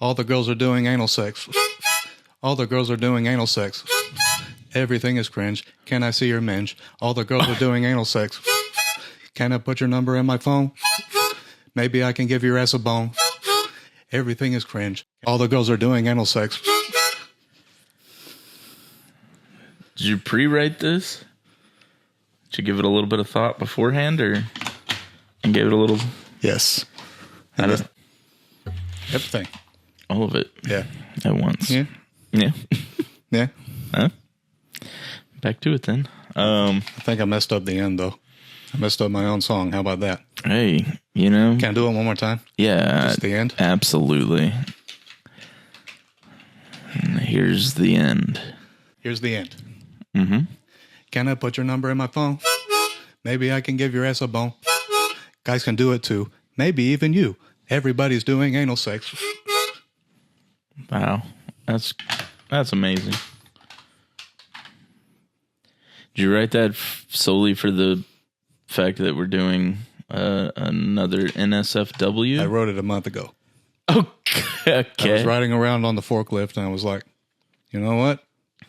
All the girls are doing anal sex. All the girls are doing anal sex. Everything is cringe. Can I see your minge? All the girls are doing anal sex. Can I put your number in my phone? Maybe I can give your ass a bone. Everything is cringe. All the girls are doing anal sex. Did you pre-write this? Did you give it a little bit of thought beforehand, and gave it a little? Yes. Everything. All of it. Yeah. At once. Yeah. Yeah. Yeah. Huh? Back to it then. I think I messed up the end, though. I messed up my own song. How about that? Hey, you know. Can I do it one more time? Yeah. Just the end? Absolutely. And here's the end. Here's the end. Mm-hmm. Can I put your number in my phone? Maybe I can give your ass a bone. Guys can do it too. Maybe even you. Everybody's doing anal sex. Wow. That's amazing. Did you write that solely for the fact that we're doing another NSFW? I wrote it a month ago. Okay. I was riding around on the forklift and I was like, you know what?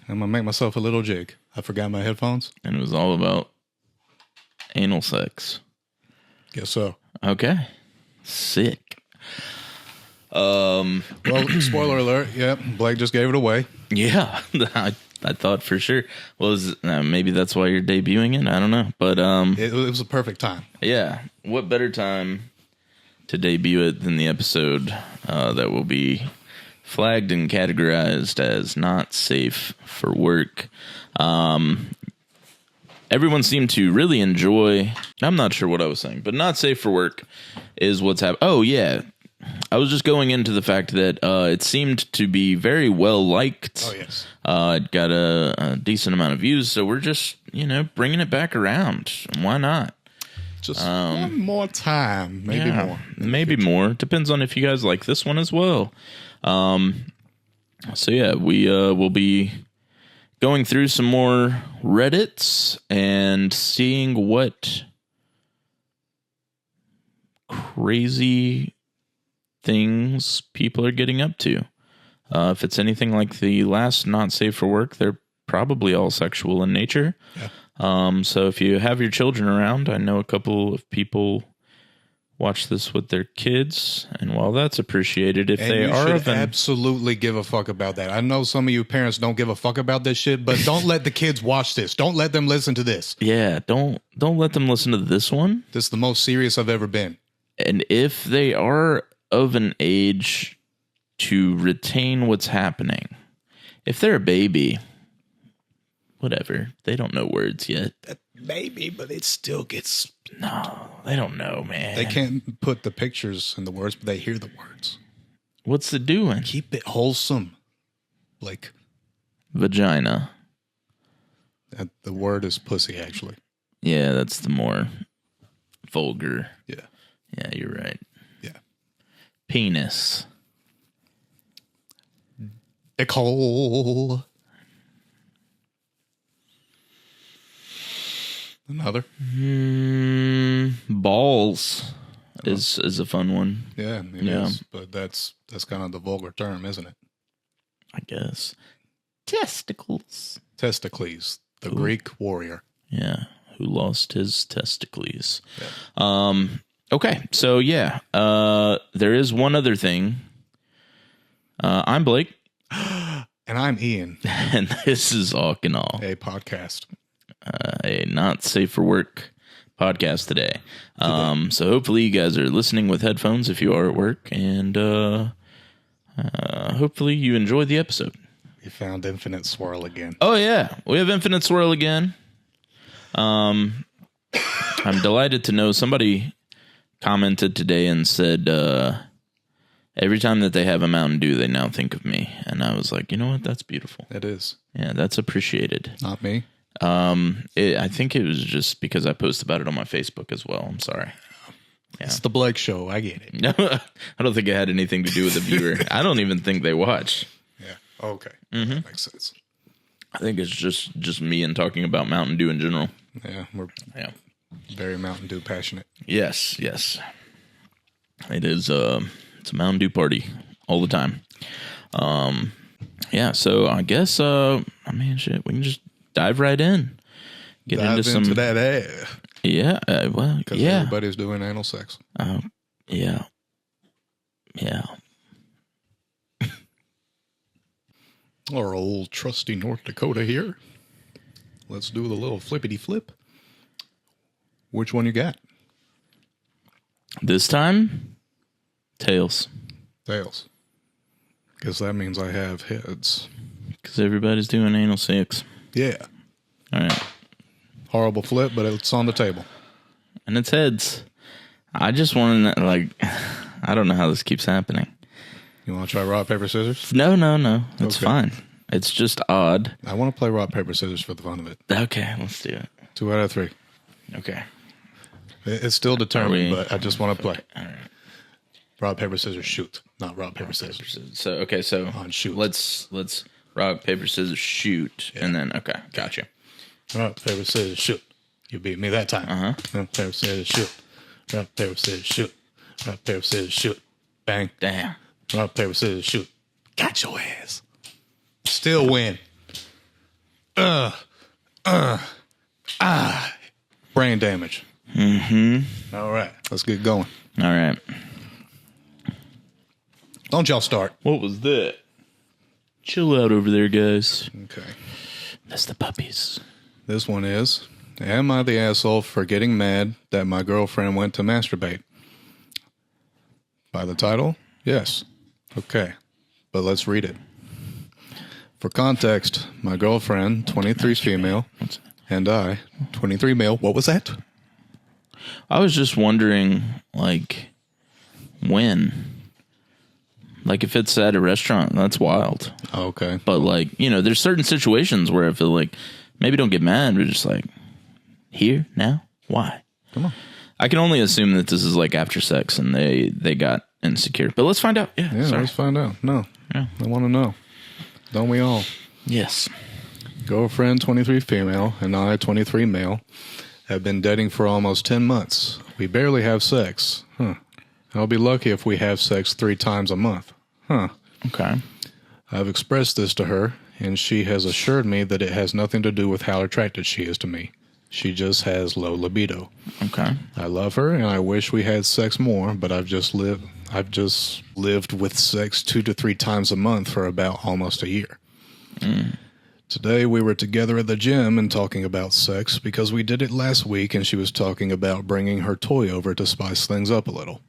I'm going to make myself a little jig. I forgot my headphones. And it was all about anal sex. Guess so. Okay. Sick. Well, spoiler alert. Yep. Blake just gave it away. Yeah. I thought for sure. Maybe that's why you're debuting it. I don't know. But it was a perfect time. Yeah. What better time to debut it than the episode that will be flagged and categorized as not safe for work. Everyone seemed to really enjoy. I'm not sure what I was saying, but not safe for work is what's happening. Oh, yeah. I was just going into the fact that it seemed to be very well liked. Oh, yes. It got a decent amount of views, so we're just, bringing it back around. Why not? Just one more time. Maybe more. Maybe more. Depends on if you guys like this one as well. So, yeah, we will be going through some more Reddits and seeing what crazy things people are getting up to. If it's anything like the last Not Safe for Work, they're probably all sexual in nature. Yeah. So if you have your children around, I know a couple of people watch this with their kids, and while that's appreciated, if they are of an absolutely give a fuck about that. I know some of you parents don't give a fuck about this shit, but don't let the kids watch this. Don't let them listen to this. Yeah, don't let them listen to this one. This is the most serious I've ever been. And if they are of an age to retain what's happening, if they're a baby, whatever, they don't know words yet. Maybe, but it still gets... No, they don't know, man. They can't put the pictures in the words, but they hear the words. What's it doing? Keep it wholesome. Like... Vagina. The word is pussy, actually. Yeah, that's the more vulgar. Yeah. Yeah, you're right. Yeah. Penis. Dickhole. Another? Balls is a fun one. Yeah, it is. But that's kind of the vulgar term, isn't it? I guess. Testicles. Testicles, the Greek warrior. Yeah, who lost his testicles. Yeah. Okay, so yeah, there is one other thing. I'm Blake. And I'm Ian. And this is Awk Awe, a podcast. A not safe for work podcast today. So hopefully you guys are listening with headphones if you are at work, and hopefully you enjoy the episode. You found Infinite Swirl again. Oh yeah, we have Infinite Swirl again. I'm delighted to know somebody commented today and said every time that they have a Mountain Dew, they now think of me, and I was like, you know what? That's beautiful. It is. Yeah, that's appreciated. Not me. I think it was just because I posted about it on my Facebook as well. I'm sorry. Yeah. It's the Blake Show. I get it. No, I don't think it had anything to do with the viewer. I don't even think they watch. Yeah. Okay. Mm-hmm. That makes sense. I think it's just me and talking about Mountain Dew in general. Yeah, we're very Mountain Dew passionate. Yes. It is. It's a Mountain Dew party all the time. Yeah, so I guess, shit, we can just dive right in. Get into that ass. Yeah, well, Because yeah. everybody's doing anal sex. Yeah. Our old trusty North Dakota here. Let's do the little flippity flip. Which one you got? This time, tails. Tails. Guess that means I have heads. Because everybody's doing anal sex. Yeah. All right. Horrible flip, but it's on the table. And it's heads. I just want to, I don't know how this keeps happening. You want to try rock, paper, scissors? No. It's fine. It's just odd. I want to play rock, paper, scissors for the fun of it. Okay, let's do it. 2 out of 3. Okay. It's still determined, but I just want to play. Okay. All right. Rock, paper, scissors, shoot. Not rock, paper, scissors. So On shoot. Let's rock, paper, scissors, shoot. Yeah. And then, okay, gotcha. Rock, paper, scissors, shoot. You beat me that time. Rock, paper, scissors, shoot. Rock, paper, scissors, shoot. Rock, paper, scissors, shoot. Bang. Damn. Rock, paper, scissors, shoot. Got your ass. Still win. Brain damage. Mm-hmm. All right. Let's get going. All right. Don't y'all start. What was that? Chill out over there, guys. Okay. That's the puppies. This one is, am I the asshole for getting mad that my girlfriend went to masturbate? By the title? Yes. Okay. But let's read it. For context, my girlfriend, 23 female, and I, 23 male. What was that? I was just wondering, when? If it's at a restaurant, that's wild. Okay. But, there's certain situations where I feel like maybe don't get mad, but just here, now, why? Come on. I can only assume that this is after sex and they got insecure. But let's find out. Yeah, let's find out. No. Yeah. I want to know. Don't we all? Yes. Girlfriend, 23 female, and I, 23 male, have been dating for almost 10 months. We barely have sex. I'll be lucky if we have sex 3 times a month. Okay. I've expressed this to her, and she has assured me that it has nothing to do with how attracted she is to me. She just has low libido. Okay. I love her, and I wish we had sex more, but I've just lived with sex 2 to 3 times a month for about almost a year. Today we were together at the gym and talking about sex because we did it last week, and she was talking about bringing her toy over to spice things up a little.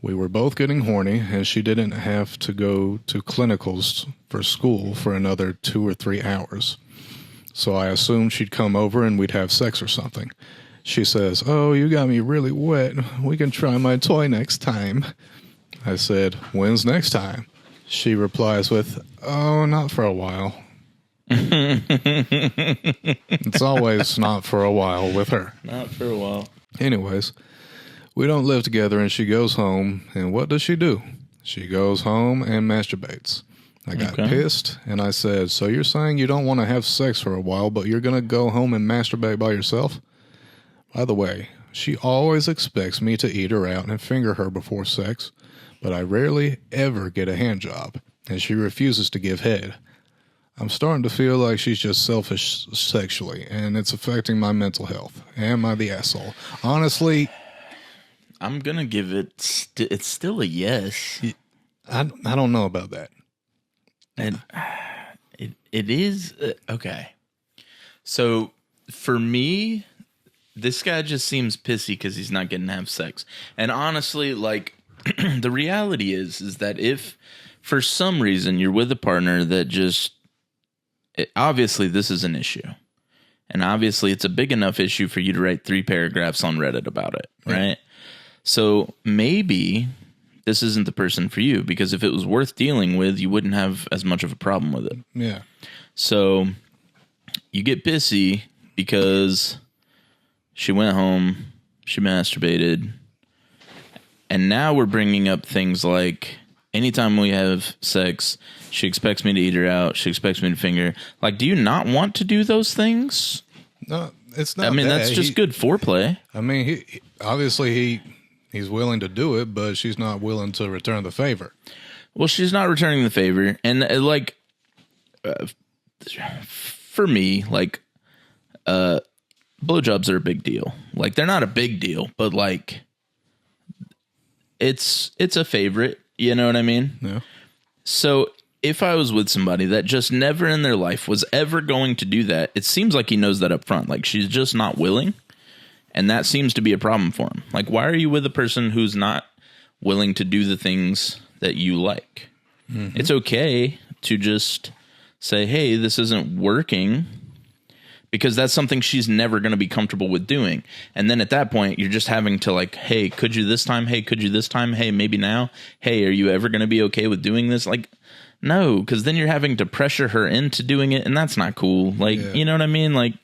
We were both getting horny, and she didn't have to go to clinicals for school for another 2 or 3 hours. So I assumed she'd come over and we'd have sex or something. She says, "Oh, you got me really wet. We can try my toy next time." I said, "When's next time?" She replies with, "Oh, not for a while." It's always not for a while with her. Not for a while. Anyways, we don't live together, and she goes home, and what does she do? She goes home and masturbates. I got pissed, and I said, "So you're saying you don't want to have sex for a while, but you're going to go home and masturbate by yourself?" By the way, she always expects me to eat her out and finger her before sex, but I rarely ever get a hand job, and she refuses to give head. I'm starting to feel like she's just selfish sexually, and it's affecting my mental health. Am I the asshole? Honestly, I'm going to give it, it's still a yes. I don't know about that. And it is, okay. So, for me, this guy just seems pissy because he's not getting to have sex. And honestly, the reality is that if for some reason you're with a partner that just, obviously this is an issue. And obviously it's a big enough issue for you to write 3 paragraphs on Reddit about it, right? So maybe this isn't the person for you, because if it was worth dealing with, you wouldn't have as much of a problem with it. Yeah. So you get pissy because she went home, she masturbated, and now we're bringing up things like anytime we have sex, she expects me to eat her out, she expects me to finger. Do you not want to do those things? No, it's not. I mean, that's just good foreplay. I mean, he obviously he's willing to do it, but she's not willing to return the favor. Well, she's not returning the favor. And for me, like, blowjobs are a big deal. Like, they're not a big deal, but like, it's a favorite. You know what I mean? Yeah. So if I was with somebody that just never in their life was ever going to do that, it seems like he knows that up front. Like, she's just not willing. And that seems to be a problem for him. Like, why are you with a person who's not willing to do the things that you like? Mm-hmm. It's okay to just say, hey, this isn't working, because that's something she's never going to be comfortable with doing. And then at that point, you're just having to like, hey, could you this time? Hey, could you this time? Hey, maybe now. Hey, are you ever going to be okay with doing this? Like, no, because then you're having to pressure her into doing it, and that's not cool. Like, You know what I mean? Like,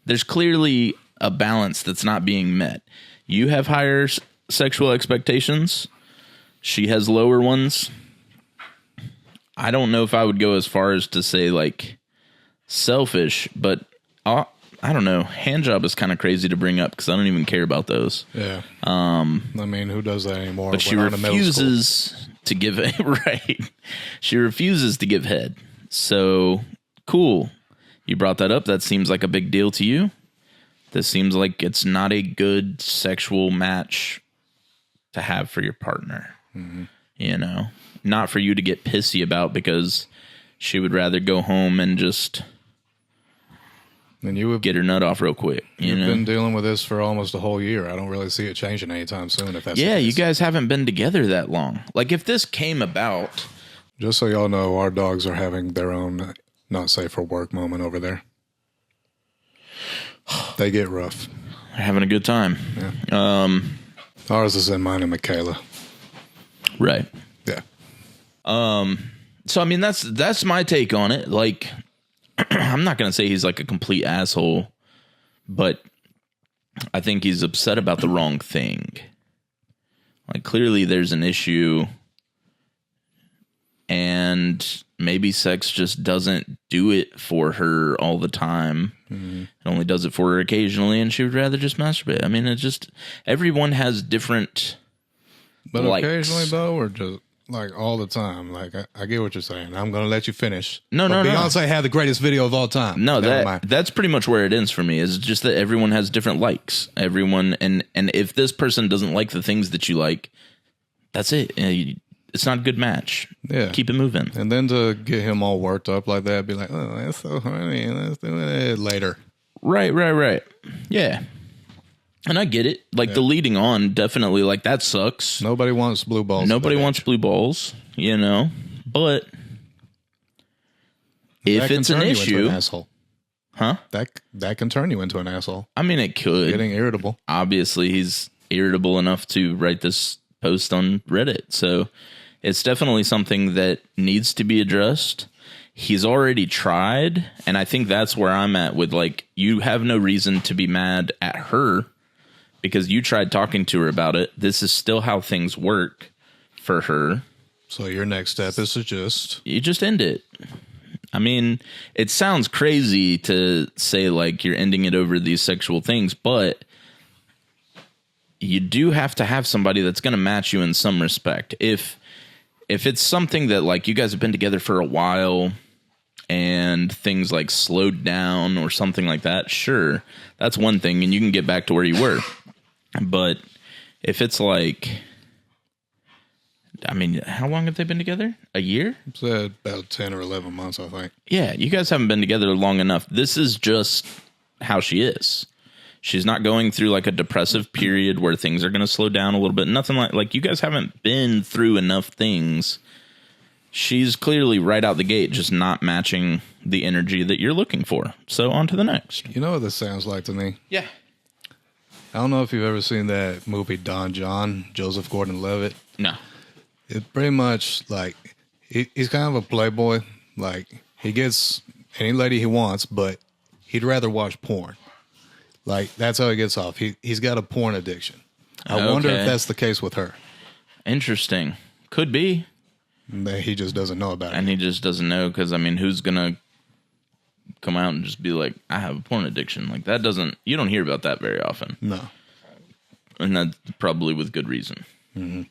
there's clearly a balance that's not being met. You have higher sexual expectations. She has lower ones. I don't know if I would go as far as to say like selfish, but I don't know. Handjob is kind of crazy to bring up because I don't even care about those. Yeah. I mean, who does that anymore? But she refuses to give it. Right. She refuses to give head. So cool. You brought that up. That seems like a big deal to you. This seems like it's not a good sexual match to have for your partner. Mm-hmm. You know, not for you to get pissy about because she would rather go home and just get her nut off real quick. You've been dealing with this for almost a whole year. I don't really see it changing anytime soon. If that's the case. You guys haven't been together that long. Like, if this came about, just so y'all know, our dogs are having their own not safe for work moment over there. They get rough. They're having a good time. Yeah. Ours is in mine and Michaela. Right. Yeah. So I mean, that's my take on it. Like, I'm not gonna say he's like a complete asshole, but I think he's upset about the wrong thing. Like, clearly there's an issue, and maybe sex just doesn't do it for her all the time. Mm-hmm. It only does it for her occasionally, and she would rather just masturbate. I mean, it's just, everyone has different But likes. Occasionally, though, or just like all the time? Like, I get what you're saying. I'm going to let you finish. No. Beyonce had the greatest video of all time. No, that's pretty much where it ends for me. Is just that everyone has different likes. Everyone, and if this person doesn't like the things that you like, that's it. It's not a good match. Yeah. Keep it moving. And then to get him all worked up like that, be like, oh, that's so horny. Let's do it later. Right. Yeah. And I get it. Like, the leading on, definitely, like, that sucks. Nobody wants blue balls. Nobody wants blue balls, you know. But if it's an issue, an asshole. Huh? That can turn you into an asshole. I mean, it could. Getting irritable. Obviously, he's irritable enough to write this post on Reddit. So it's definitely something that needs to be addressed. He's already tried, and I think that's where I'm at with, like, you have no reason to be mad at her because you tried talking to her about it. This is still how things work for her. So your next step is to you just end it. I mean, it sounds crazy to say, like, you're ending it over these sexual things, but you do have to have somebody that's going to match you in some respect. If it's something that, like, you guys have been together for a while and things like slowed down or something like that, sure, that's one thing, and you can get back to where you were. But if it's like, I mean, how long have they been together? A year? It's about 10 or 11 months, I think. Yeah, you guys haven't been together long enough. This is just how she is. She's not going through like a depressive period where things are going to slow down a little bit. Nothing like you guys haven't been through enough things. She's clearly right out the gate, just not matching the energy that you're looking for. So on to the next. You know what this sounds like to me? Yeah. I don't know if you've ever seen that movie Don John, Joseph Gordon-Levitt. No. It's pretty much like he's kind of a playboy. Like, he gets any lady he wants, but he'd rather watch porn. Like, that's how he gets off. He's got a porn addiction. I wonder if that's the case with her. Interesting. Could be. He just doesn't know about it. And he just doesn't know because, I mean, who's going to come out and just be like, I have a porn addiction? Like, that doesn't, you don't hear about that very often. No. And that's probably with good reason. Mm-hmm.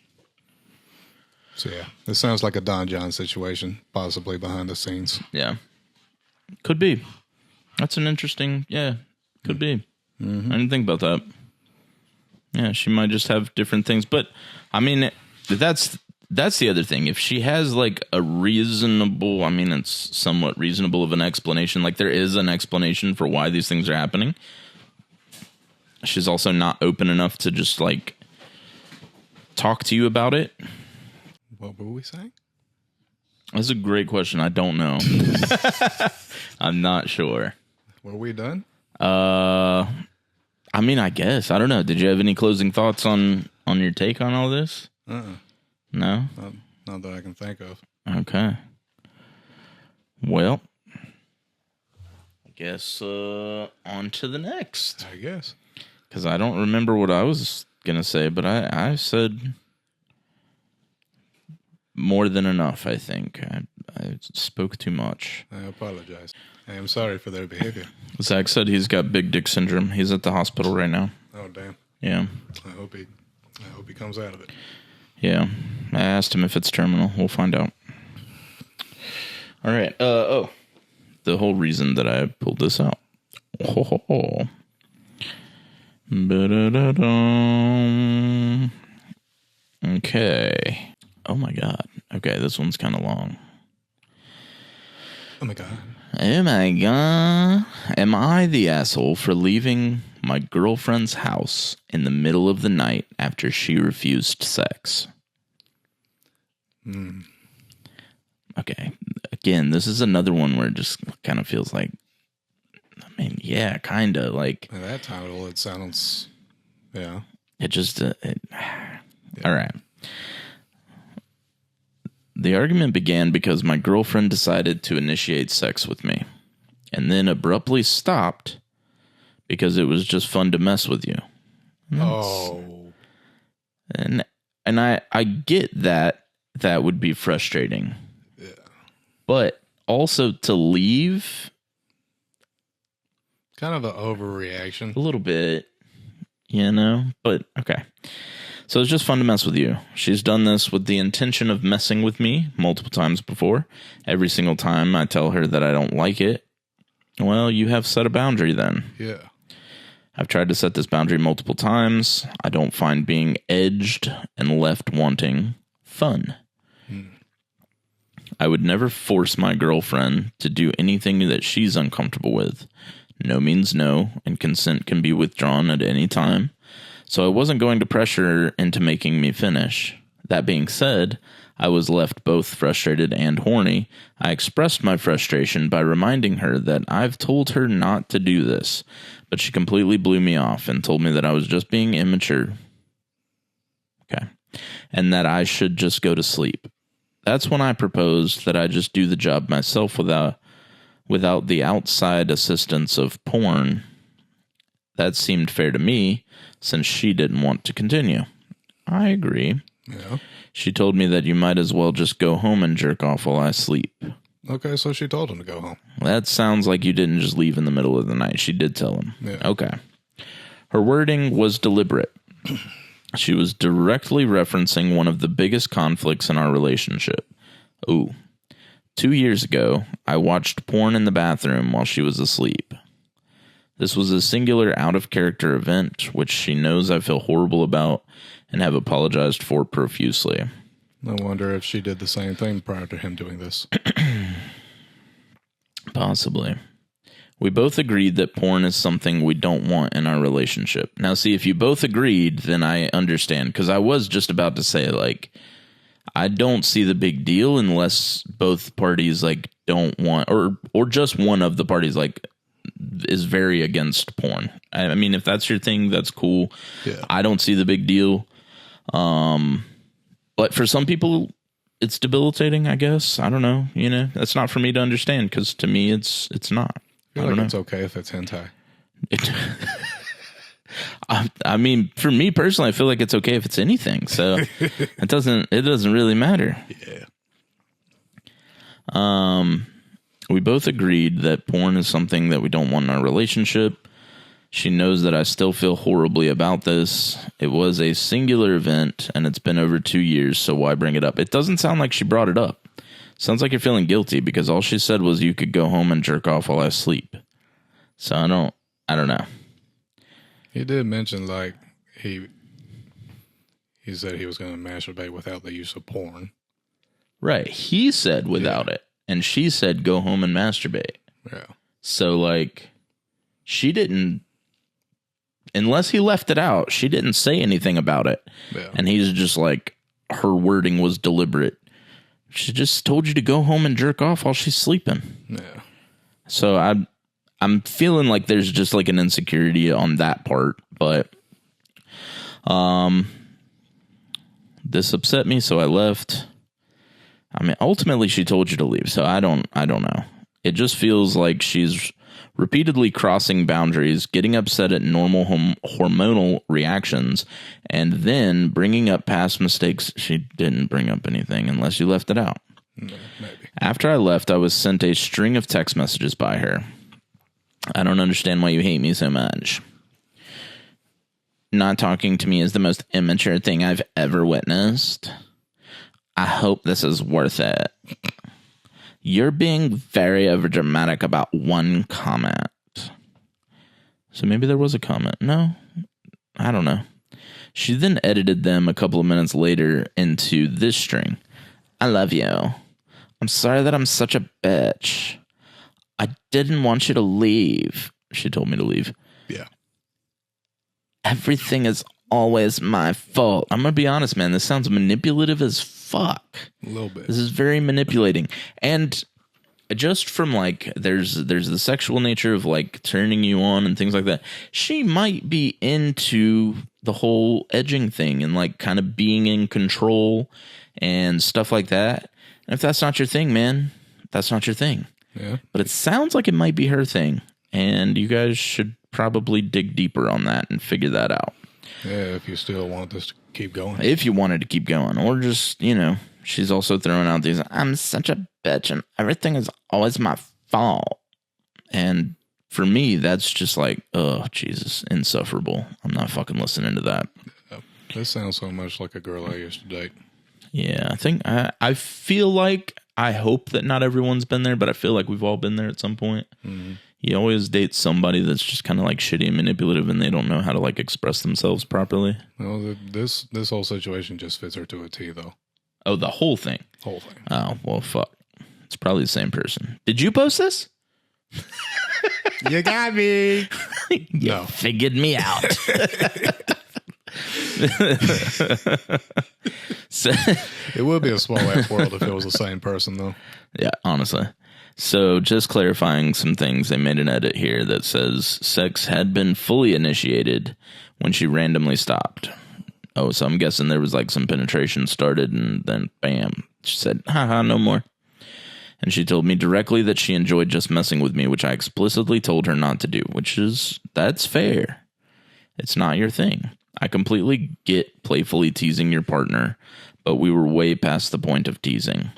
So yeah, this sounds like a Don John situation, possibly behind the scenes. Yeah. Could be. That's an interesting, could be. Mm-hmm. I didn't think about that. Yeah, she might just have different things. But, I mean, that's the other thing. If she has, like, a reasonable, I mean, it's somewhat reasonable of an explanation. Like, there is an explanation for why these things are happening. She's also not open enough to just, like, talk to you about it. What were we saying? That's a great question. I don't know. I'm not sure. Were we done? I mean, I guess. I don't know. Did you have any closing thoughts on your take on all this? No? Not that I can think of. Okay. Well, I guess on to the next. I guess. Because I don't remember what I was going to say, but I said more than enough, I think. I spoke too much. I apologize. I am sorry for their behavior. Zach said he's got big dick syndrome. He's at the hospital right now. Oh, damn. Yeah. I hope he comes out of it. Yeah. I asked him if it's terminal. We'll find out. All right. The whole reason that I pulled this out. Okay. Oh my God. Okay, this one's kind of long. Oh my God. Oh my God. Am I the asshole for leaving my girlfriend's house in the middle of the night after she refused sex? Okay. Again, this is another one where it just kind of feels like, I mean, yeah, kind of like. By that title, it sounds, yeah. It just, All right. The argument began because my girlfriend decided to initiate sex with me and then abruptly stopped because it was just fun to mess with you. Oh. And I get that would be frustrating. Yeah. But also to leave, kind of an overreaction. A little bit, but okay. So it's just fun to mess with you. She's done this with the intention of messing with me multiple times before. Every single time I tell her that I don't like it. Well, you have set a boundary then. Yeah. I've tried to set this boundary multiple times. I don't find being edged and left wanting fun. I would never force my girlfriend to do anything that she's uncomfortable with. No means no, and consent can be withdrawn at any time. So I wasn't going to pressure her into making me finish. That being said, I was left both frustrated and horny. I expressed my frustration by reminding her that I've told her not to do this, but she completely blew me off and told me that I was just being immature. Okay. And that I should just go to sleep. That's when I proposed that I just do the job myself without the outside assistance of porn. That seemed fair to me, since she didn't want to continue. I agree. Yeah. She told me that you might as well just go home and jerk off while I sleep. Okay, so she told him to go home. That sounds like you didn't just leave in the middle of the night. She did tell him. Yeah. Okay. Her wording was deliberate. She was directly referencing one of the biggest conflicts in our relationship. Ooh. 2 years ago, I watched porn in the bathroom while she was asleep. This was a singular out-of-character event, which she knows I feel horrible about and have apologized for profusely. I wonder if she did the same thing prior to him doing this. Possibly. We both agreed that porn is something we don't want in our relationship. Now, see, if you both agreed, then I understand, because I was just about to say, like, I don't see the big deal unless both parties, like, don't want, or just one of the parties, like, is very against porn. I mean, if that's your thing, that's cool. Yeah. I don't see the big deal. But for some people, it's debilitating, I guess. I don't know. That's not for me to understand, because to me, it's not. I feel like it's okay if it's hentai. I mean, for me personally, I feel like it's okay if it's anything. So it doesn't really matter. Yeah. We both agreed that porn is something that we don't want in our relationship. She knows that I still feel horribly about this. It was a singular event, and it's been over 2 years, so why bring it up? It doesn't sound like she brought it up. Sounds like you're feeling guilty, because all she said was you could go home and jerk off while I sleep. So I don't know. He did mention, like, he said he was going to masturbate without the use of porn. Right. He said without it, and she said go home and masturbate. Yeah. So, like, she didn't... Unless he left it out, she didn't say anything about it. Yeah. And he's just like, her wording was deliberate. She just told you to go home and jerk off while she's sleeping. Yeah. So I'm feeling like there's just like an insecurity on that part, but this upset me, so I left. I mean, ultimately she told you to leave, so I don't know. It just feels like she's repeatedly crossing boundaries, getting upset at normal hormonal reactions, and then bringing up past mistakes. She didn't bring up anything unless you left it out. No, maybe. After I left, I was sent a string of text messages by her. I don't understand why you hate me so much. Not talking to me is the most immature thing I've ever witnessed. I hope this is worth it. You're being very overdramatic about one comment. So maybe there was a comment. No, I don't know. She then edited them a couple of minutes later into this string. I love you. I'm sorry that I'm such a bitch. I didn't want you to leave. She told me to leave. Yeah. Everything is always my fault. I'm going to be honest, man. This sounds manipulative as fuck. A little bit. This is very manipulating. And just from like, there's the sexual nature of like turning you on and things like that. She might be into the whole edging thing and like kind of being in control and stuff like that. And if that's not your thing, man, that's not your thing. Yeah. But it sounds like it might be her thing. And you guys should probably dig deeper on that and figure that out. Yeah, if you still want this to keep going. If you wanted to keep going. Or just, you know, she's also throwing out these, I'm such a bitch and everything is always my fault. And for me, that's just like, oh, Jesus, insufferable. I'm not fucking listening to that. This sounds so much like a girl I used to date. Yeah, I think I feel like, I hope that not everyone's been there, but I feel like we've all been there at some point. Mm-hmm. You always date somebody that's just kind of like shitty and manipulative and they don't know how to like express themselves properly. Well, this whole situation just fits her to a T, though. Oh, the whole thing? Whole thing. Oh, well, fuck. It's probably the same person. Did you post this? You got me. You No. figured me out. So, It would be a small ass world if it was the same person, though. yeah, honestly. So just clarifying some things, they made an edit here that says sex had been fully initiated when she randomly stopped. Oh, so I'm guessing there was like some penetration started and then bam, she said, haha, no more. And she told me directly that she enjoyed just messing with me, which I explicitly told her not to do, that's fair. It's not your thing. I completely get playfully teasing your partner, but we were way past the point of teasing.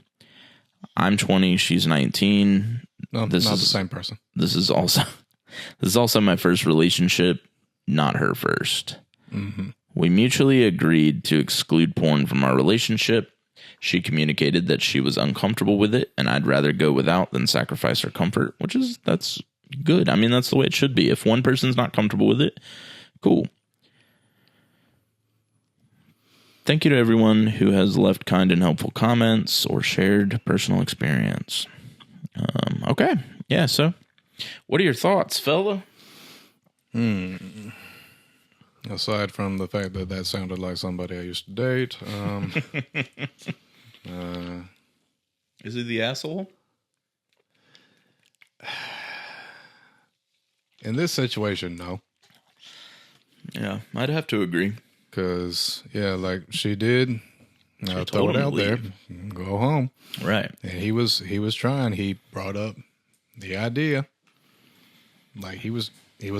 I'm 20, she's 19. No, This not is the same person. This is also my first relationship, not her first. Mm-hmm. We mutually agreed to exclude porn from our relationship. She communicated that she was uncomfortable with it, and I'd rather go without than sacrifice her comfort, that's good. I mean, that's the way it should be. If one person's not comfortable with it, cool. Thank you to everyone who has left kind and helpful comments or shared personal experience. Okay. Yeah, so what are your thoughts, fella? Aside from the fact that sounded like somebody I used to date. Is he the asshole? In this situation, no. Yeah, I'd have to agree. Because, yeah, like she did. Throw told it him to out there. leave. Go home. Right. And he was trying. He brought up the idea. Like he was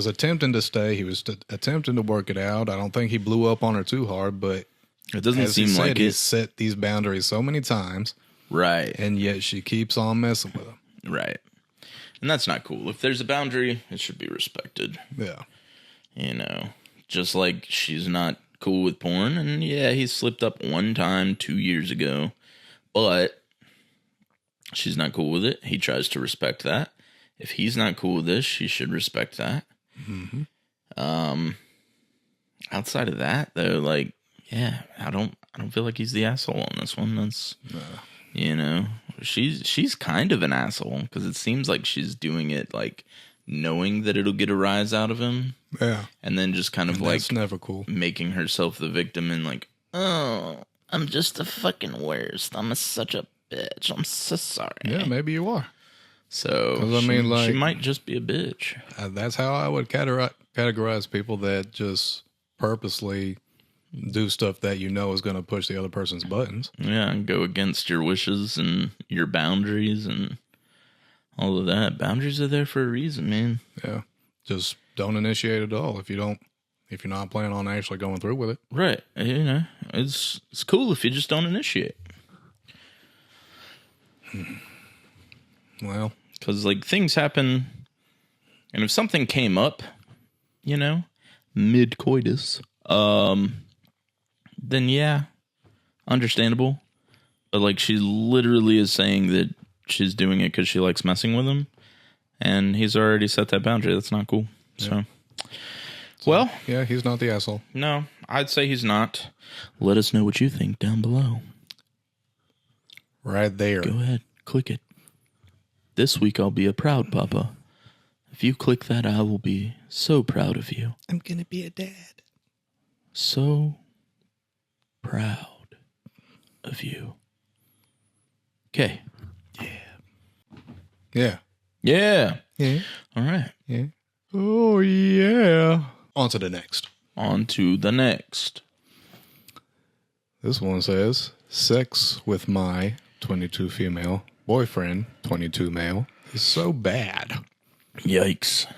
attempting to stay. He was attempting to work it out. I don't think he blew up on her too hard, but It doesn't as he seem said, like he it. set these boundaries so many times, Right. and yet she keeps on messing with him. Right. And that's not cool. If there's a boundary, it should be respected. Yeah. You know, just like she's not cool with porn. And yeah, he slipped up one time 2 years ago, but she's not cool with it. He tries to respect that. If he's not cool with this, she should respect that. Mm-hmm. Outside of that, though, like, yeah, I don't feel like he's the asshole on this one. That's, you know, she's kind of an asshole because it seems like she's doing it like knowing that it'll get a rise out of him. Yeah, and then just kind of like that's never cool, making herself the victim and like, oh, I'm just the fucking worst. I'm such a bitch. I'm so sorry. Yeah, maybe you are. So I mean, like, she might just be a bitch. That's how I would categorize people that just purposely do stuff that you know is going to push the other person's buttons. Yeah, and go against your wishes and your boundaries and all of that. Boundaries are there for a reason, man. Yeah, just don't initiate at all if you're not planning on actually going through with it. Right. You know, it's cool if you just don't initiate. Well, because like things happen, and if something came up, you know, mid coitus, then yeah, understandable. But like she literally is saying that she's doing it because she likes messing with him, and he's already set that boundary. That's not cool. Yeah. So, well, yeah, he's not the asshole. No, I'd say he's not. Let us know what you think down below. Right there. Go ahead, click it. This week I'll be a proud papa. If you click that, I will be so proud of you. I'm going to be a dad. So proud of you. Okay. Yeah. Yeah. Yeah. All right. Yeah. Oh, yeah. On to the next. On to the next. This one says, sex with my 22 female boyfriend, 22 male, is so bad. Yikes.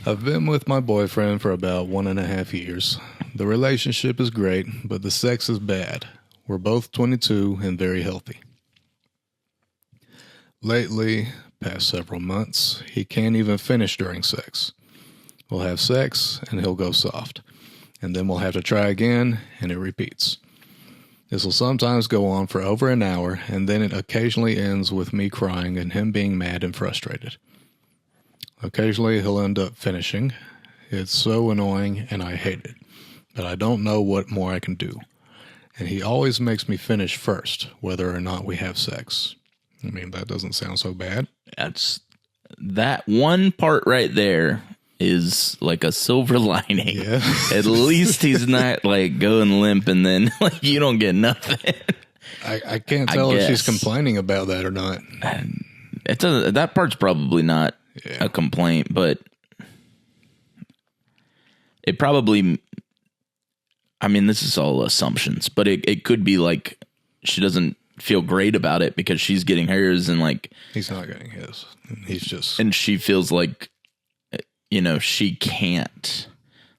I've been with my boyfriend for about 1.5 years. The relationship is great, but the sex is bad. We're both 22 and very healthy. Lately, past several months, he can't even finish during sex. We'll have sex and he'll go soft. And then we'll have to try again and it repeats. This will sometimes go on for over an hour, and then it occasionally ends with me crying and him being mad and frustrated. Occasionally, he'll end up finishing. It's so annoying, and I hate it. But I don't know what more I can do. And he always makes me finish first, whether or not we have sex. I mean, that doesn't sound so bad. That's that one part right there is like a silver lining. Yeah. At least he's not like going limp and then like you don't get nothing. I can't tell if she's complaining about that or not. That part's probably not a complaint, but it probably, I mean, this is all assumptions, but it could be like she doesn't feel great about it because she's getting hers and like he's not getting his. He's just, and she feels like, you know, she can't,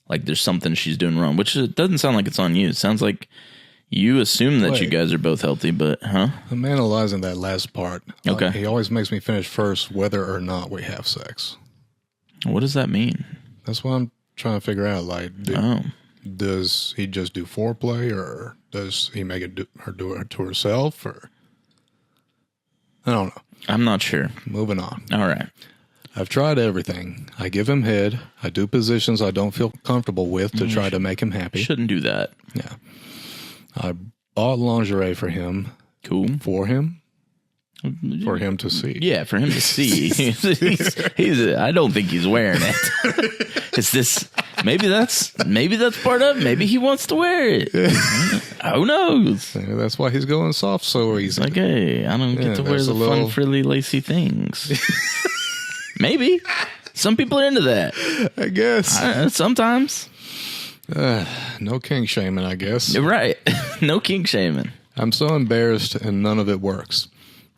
like there's something she's doing wrong, which it doesn't sound like it's on you. It sounds like you assume that you guys are both healthy, but I'm analyzing that last part. Okay. He always makes me finish first whether or not we have sex. What does that mean? That's what I'm trying to figure out. Like, does he just do foreplay, or does he make it her do it to herself, or I don't know. I'm not sure. Moving on. All right. I've tried everything. I give him head. I do positions I don't feel comfortable with to try to make him happy. Shouldn't do that. Yeah. I bought lingerie for him. Cool. For him to see. Yeah, for him to see. he's I don't think he's wearing it. Is this maybe that's part of it. Maybe he wants to wear it. Who knows? Yeah, that's why he's going soft so easy. Like, hey, I don't get to wear the fun, frilly, lacy things. Maybe. Some people are into that. I guess. Sometimes. No kink shaming, I guess. You're right. No kink shaming. I'm so embarrassed and none of it works.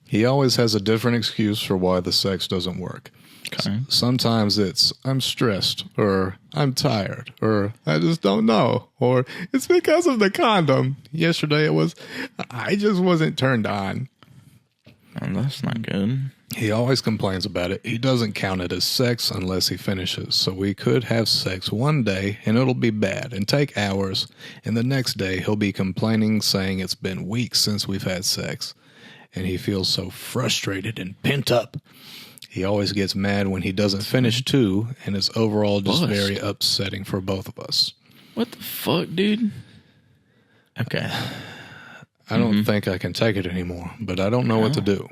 He always has a different excuse for why the sex doesn't work. Okay. Sometimes it's, I'm stressed, or I'm tired, or I just don't know, or it's because of the condom. Yesterday it was, I just wasn't turned on. Oh, that's not good. He always complains about it. He doesn't count it as sex unless he finishes. So we could have sex one day and it'll be bad and take hours. And the next day he'll be complaining, saying it's been weeks since we've had sex. And he feels so frustrated and pent up. He always gets mad when he doesn't finish too. And it's overall just very upsetting for both of us. What the fuck, dude? Okay. I don't think I can take it anymore, but I don't know what to do.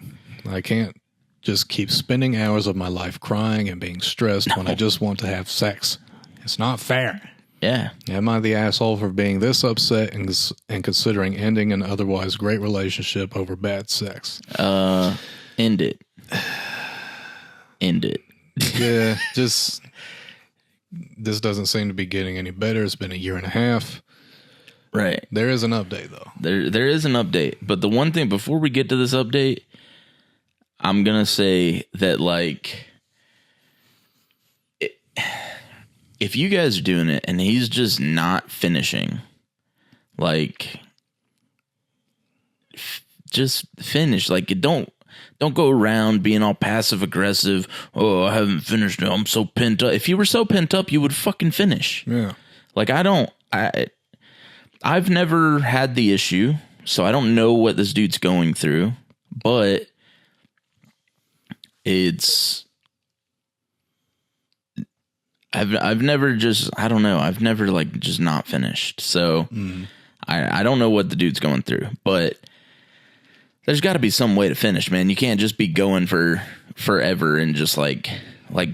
I can't just keep spending hours of my life crying and being stressed when I just want to have sex. It's not fair. Yeah. Am I the asshole for being this upset and considering ending an otherwise great relationship over bad sex? End it. End it. Yeah, just this doesn't seem to be getting any better. It's been a year and a half. Right. There is an update, though. There is an update. But the one thing, before we get to this update, I'm going to say that, like, if you guys are doing it and he's just not finishing, like, just finish. Like, don't go around being all passive aggressive. Oh, I haven't finished. I'm so pent up. If you were so pent up, you would fucking finish. Yeah. Like, I've never had the issue, so I don't know what this dude's going through, but I've never just, I don't know. I've never like just not finished. So I don't know what the dude's going through, but there's got to be some way to finish, man. You can't just be going for forever and just like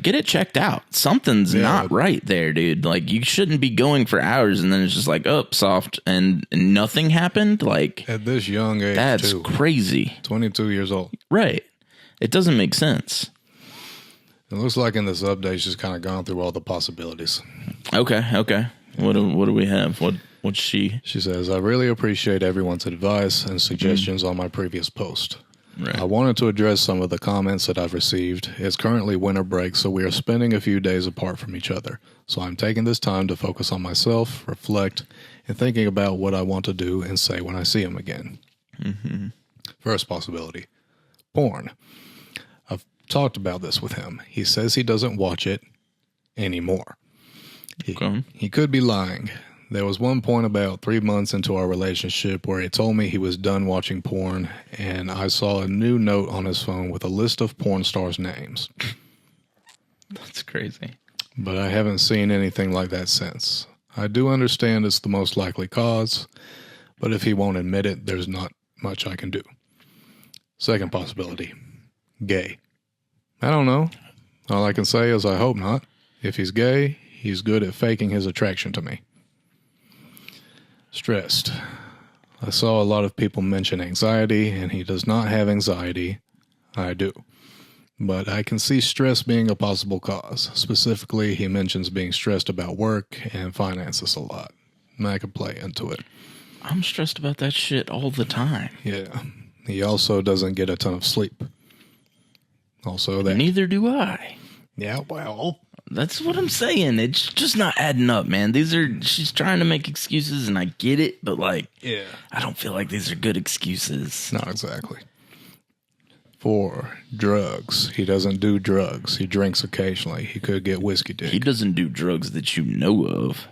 get it checked out. Something's not right there, dude. Like, you shouldn't be going for hours and then it's just like, oh, soft, and nothing happened. Like, at this young age, that's too. crazy. 22 years old. Right. It doesn't make sense. It looks like in this update, she's kind of gone through all the possibilities. Okay. What do we have? What's she? She says, I really appreciate everyone's advice and suggestions on my previous post. Right. I wanted to address some of the comments that I've received. It's currently winter break, so we are spending a few days apart from each other. So I'm taking this time to focus on myself, reflect, and thinking about what I want to do and say when I see him again. Mm-hmm. First possibility, porn. I've talked about this with him. He says he doesn't watch it anymore. He could be lying. There was one point about 3 months into our relationship where he told me he was done watching porn, and I saw a new note on his phone with a list of porn stars' names. That's crazy. But I haven't seen anything like that since. I do understand it's the most likely cause, but if he won't admit it, there's not much I can do. Second possibility, gay. I don't know. All I can say is I hope not. If he's gay, he's good at faking his attraction to me. Stressed. I saw a lot of people mention anxiety, and he does not have anxiety. I do. But I can see stress being a possible cause. Specifically, he mentions being stressed about work and finances a lot. And I could play into it. I'm stressed about that shit all the time. Yeah. He also doesn't get a ton of sleep. Also that. Neither do I. Yeah, well. That's what I'm saying. It's just not adding up, man. She's trying to make excuses, and I get it, but like, yeah, I don't feel like these are good excuses. Not exactly. 4, drugs. He doesn't do drugs. He drinks occasionally. He could get whiskey dick. He doesn't do drugs that you know of.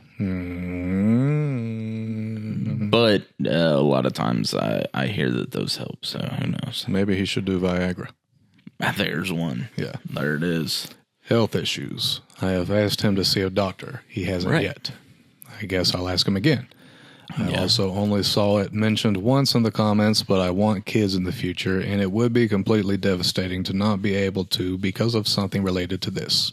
But a lot of times I hear that those help, so who knows? Maybe he should do Viagra. There's one. Yeah. There it is. Health issues. I have asked him to see a doctor. He hasn't yet. I guess I'll ask him again. I also only saw it mentioned once in the comments, but I want kids in the future, and it would be completely devastating to not be able to because of something related to this.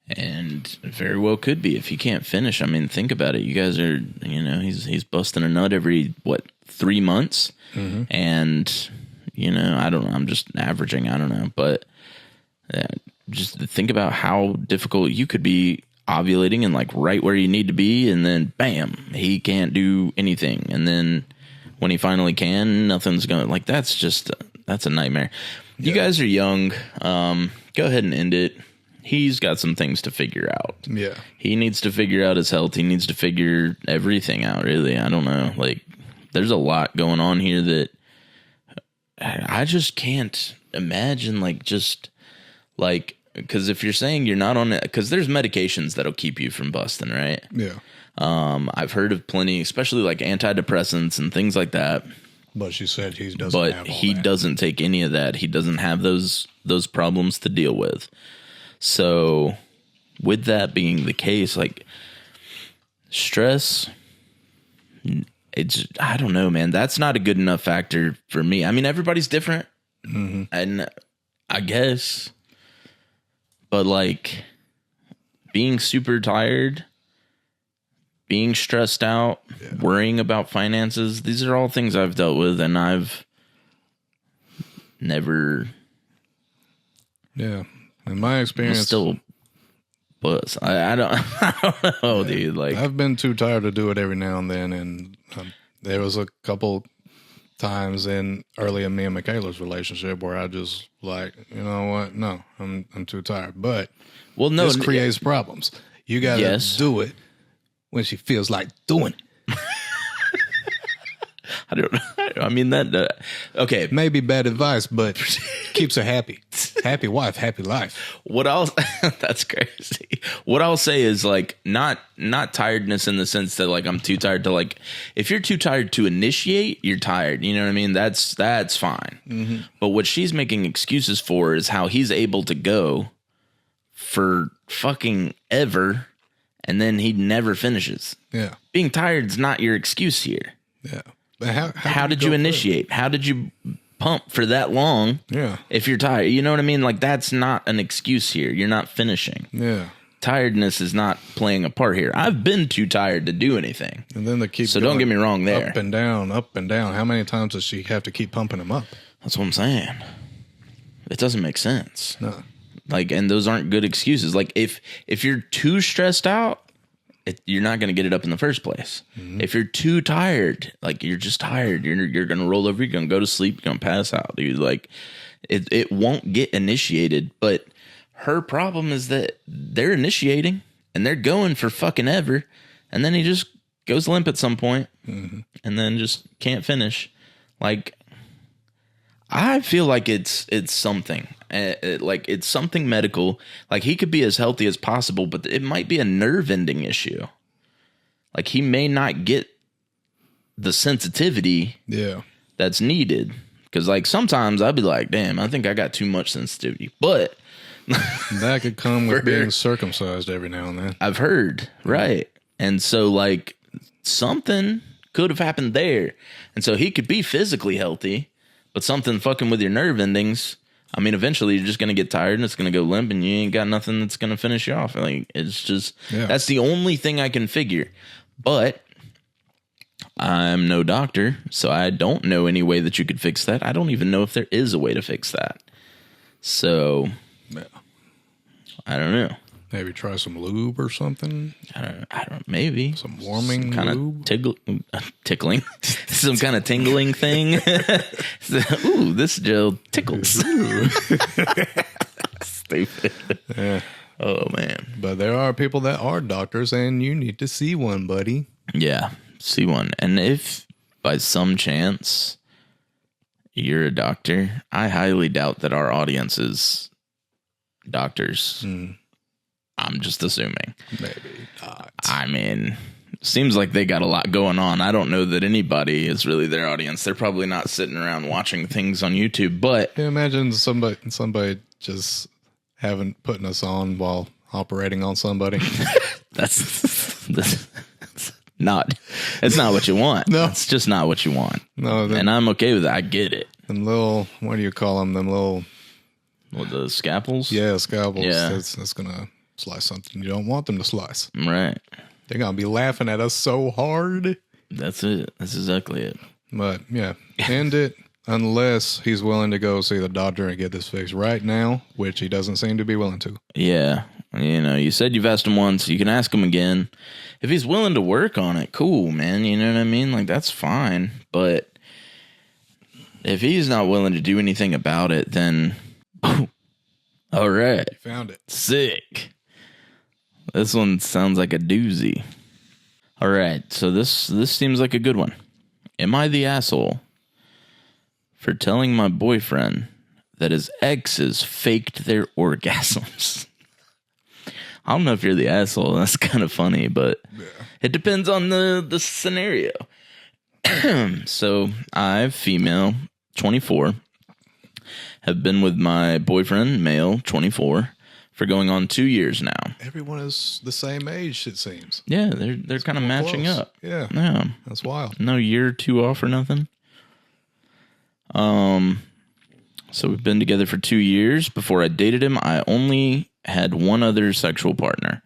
And very well could be if you can't finish. I mean, think about it. You guys are, he's busting a nut every, 3 months? Mm-hmm. And, I don't know. I'm just averaging. I don't know. But just think about how difficult you could be ovulating and like right where you need to be. And then, bam, he can't do anything. And then when he finally can, nothing's going. Like, that's a nightmare. Yeah. You guys are young. Go ahead and end it. He's got some things to figure out. Yeah. He needs to figure out his health. He needs to figure everything out, really. I don't know. Like, there's a lot going on here that I just can't imagine like just like, because if you're saying you're not on it, because there's medications that'll keep you from busting, right? Yeah. I've heard of plenty, especially like antidepressants and things like that. But she said he doesn't But have all he that. doesn't take any of that. He doesn't have those problems to deal with. So with that being the case, like stress, I don't know, man. That's not a good enough factor for me. I mean, everybody's different, and I guess, but like being super tired, being stressed out, worrying about finances, these are all things I've dealt with, and I've never. Yeah. In my experience, Still, but I don't know, dude. Like, I've been too tired to do it every now and then, and there was a couple times early in me and Michaela's relationship where I just like, you know what? No, I'm too tired. But no, this creates problems. You got to do it when she feels like doing it. I don't know. I mean that. Okay, Maybe bad advice, but keeps her happy. Happy wife, happy life. That's crazy. What I'll say is like not tiredness in the sense that like I'm too tired to like, if you're too tired to initiate, you're tired. You know what I mean? That's fine. Mm-hmm. But what she's making excuses for is how he's able to go for fucking ever, and then he never finishes. Yeah. Being tired's not your excuse here. Yeah. How did you initiate? How did you pump for that long? Yeah. If you're tired, you know what I mean? Like that's not an excuse here. You're not finishing. Yeah. Tiredness is not playing a part here. I've been too tired to do anything. And then they keep So don't get me wrong there. Up and down, up and down. How many times does she have to keep pumping him up? That's what I'm saying. It doesn't make sense. No. Like, and those aren't good excuses. Like if you're too stressed out, you're not going to get it up in the first place. Mm-hmm. If you're too tired, like you're just tired, you're going to roll over, you're going to go to sleep, you're going to pass out, dude. Like it won't get initiated. But her problem is that they're initiating and they're going for fucking ever. And then he just goes limp at some point and then just can't finish. Like, I feel like it's something. Like it's something medical. Like he could be as healthy as possible, but it might be a nerve ending issue. Like he may not get the sensitivity that's needed. Because like sometimes I'd be like, damn, I think I got too much sensitivity. But that could come with being circumcised every now and then. I've heard, right. And so like something could have happened there. And so he could be physically healthy, but something fucking with your nerve endings. I mean, eventually you're just going to get tired and it's going to go limp and you ain't got nothing that's going to finish you off. Like, it's just, that's the only thing I can figure. But I'm no doctor, so I don't know any way that you could fix that. I don't even know if there is a way to fix that. So, I don't know. Maybe try some lube or something. I don't. Maybe some warming kind lube, tickling, some kind of tingling thing. Ooh, this gel tickles. Stupid. Yeah. Oh man. But there are people that are doctors, and you need to see one, buddy. Yeah, see one. And if by some chance you're a doctor, I highly doubt that our audience is doctors. I'm just assuming. Maybe not. I mean, seems like they got a lot going on. I don't know that anybody is really their audience. They're probably not sitting around watching things on YouTube, but yeah, imagine somebody just putting us on while operating on somebody. that's not what you want. No. It's just not what you want. No, and I'm okay with that. I get it. Them little, what do you call them? Them little, the scalpels? Yeah, scalpels. Yeah. That's gonna slice something you don't want them to slice. Right. They're gonna be laughing at us so hard. That's it. That's exactly it. But yeah, end it unless he's willing to go see the doctor and get this fixed right now, which he doesn't seem to be willing to. Yeah. You know, you said you've asked him once. You can ask him again. If he's willing to work on it, cool, man. You know what I mean? Like, that's fine. But if he's not willing to do anything about it, then all right. You found it. Sick. This one sounds like a doozy. All right, so this seems like a good one. Am I the asshole for telling my boyfriend that his exes faked their orgasms. I don't know if you're the asshole. That's kind of funny, but it depends on the scenario. So I, female, 24, have been with my boyfriend, male, 24, for going on 2 years now. Everyone is the same age, it seems. Yeah, they're kind of matching close. up. Yeah. Yeah. That's wild. No year or two off or nothing. So we've been together for 2 years. Before I dated him, I only had one other sexual partner.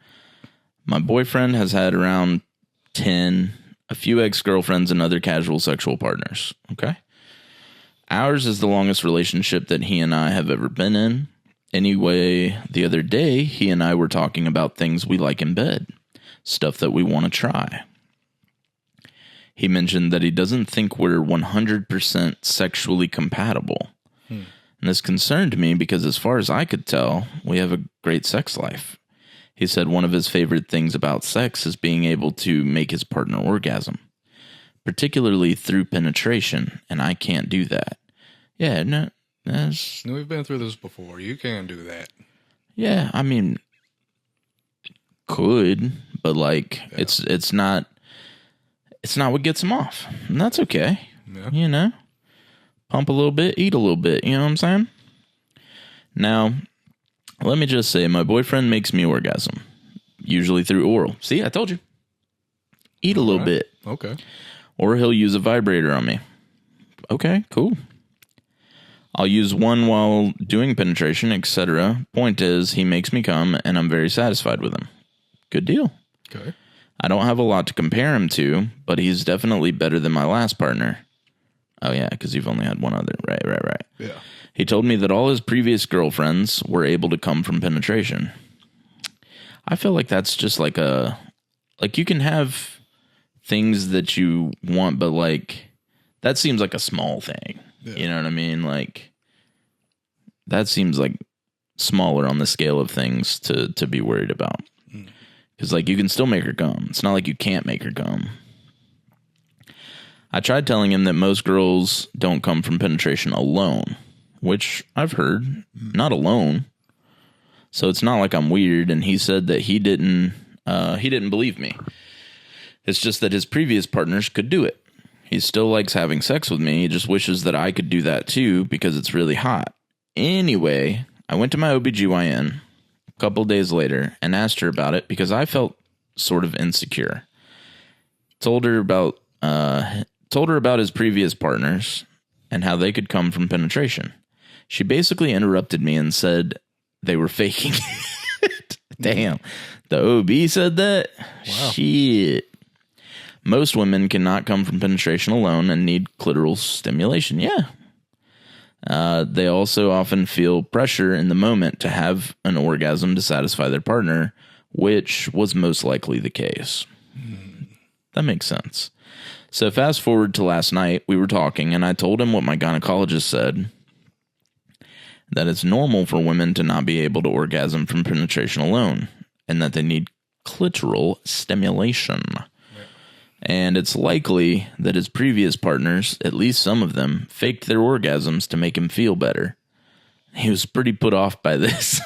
My boyfriend has had around 10, a few ex-girlfriends, and other casual sexual partners. Okay? Ours is the longest relationship that he and I have ever been in. Anyway, the other day, he and I were talking about things we like in bed, stuff that we want to try. He mentioned that he doesn't think we're 100% sexually compatible. And this concerned me because as far as I could tell, we have a great sex life. He said one of his favorite things about sex is being able to make his partner orgasm, particularly through penetration, and I can't do that. Yeah, no, We've been through this before. You can do that. Yeah, I mean, could, but like it's not what gets him off, and that's okay. Yeah. You know, pump a little bit, eat a little bit. You know what I'm saying? Now, let me just say, my boyfriend makes me orgasm, usually through oral. See, I told you. Eat a little bit. Okay. Or he'll use a vibrator on me. Okay, cool. I'll use one while doing penetration, etc. Point is, he makes me come, and I'm very satisfied with him. Good deal. Okay. I don't have a lot to compare him to, but he's definitely better than my last partner. Oh, yeah, because you've only had one other. Right. Yeah. He told me that all his previous girlfriends were able to come from penetration. I feel like that's just like you can have things that you want, but like, that seems like a small thing. Yeah. You know what I mean? Like, that seems like smaller on the scale of things to be worried about. Because, like, you can still make her come. It's not like you can't make her come. I tried telling him that most girls don't come from penetration alone, which I've heard, not alone. So it's not like I'm weird, and he said that he didn't believe me. It's just that his previous partners could do it. He still likes having sex with me. He just wishes that I could do that too because it's really hot. Anyway, I went to my OBGYN a couple days later and asked her about it because I felt sort of insecure. Told her about his previous partners and how they could come from penetration. She basically interrupted me and said they were faking it. Damn. The OB said that? Wow. Shit. Most women cannot come from penetration alone and need clitoral stimulation. Yeah. They also often feel pressure in the moment to have an orgasm to satisfy their partner, which was most likely the case. That makes sense. So fast forward to last night, we were talking, and I told him what my gynecologist said, that it's normal for women to not be able to orgasm from penetration alone, and that they need clitoral stimulation. And it's likely that his previous partners, at least some of them, faked their orgasms to make him feel better. He was pretty put off by this.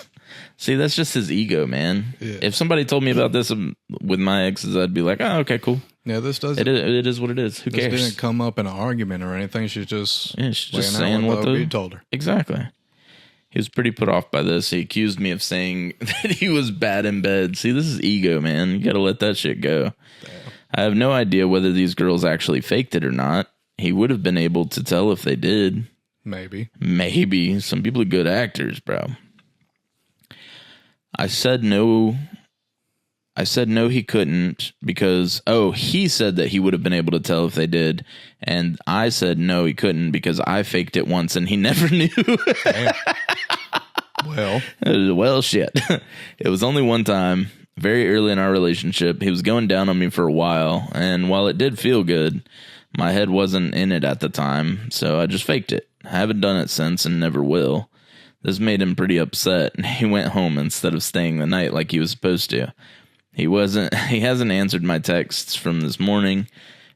See, that's just his ego, man. Yeah. If somebody told me about this with my exes, I'd be like, oh, okay, cool. Yeah, this doesn't. It is what it is. Who cares? This didn't come up in an argument or anything. She's just saying what the told her. Exactly. He was pretty put off by this. He accused me of saying that he was bad in bed. See, this is ego, man. You got to let that shit go. Damn. I have no idea whether these girls actually faked it or not. He would have been able to tell if they did. Maybe. Some people are good actors, bro. I said no, he couldn't because, he said that he would have been able to tell if they did. And I said no, he couldn't because I faked it once and he never knew. Well, shit. It was only one time, very early in our relationship. He was going down on me for a while. And while it did feel good, my head wasn't in it at the time. So I just faked it. I haven't done it since and never will. This made him pretty upset, and he went home instead of staying the night like he was supposed to. He hasn't answered my texts from this morning,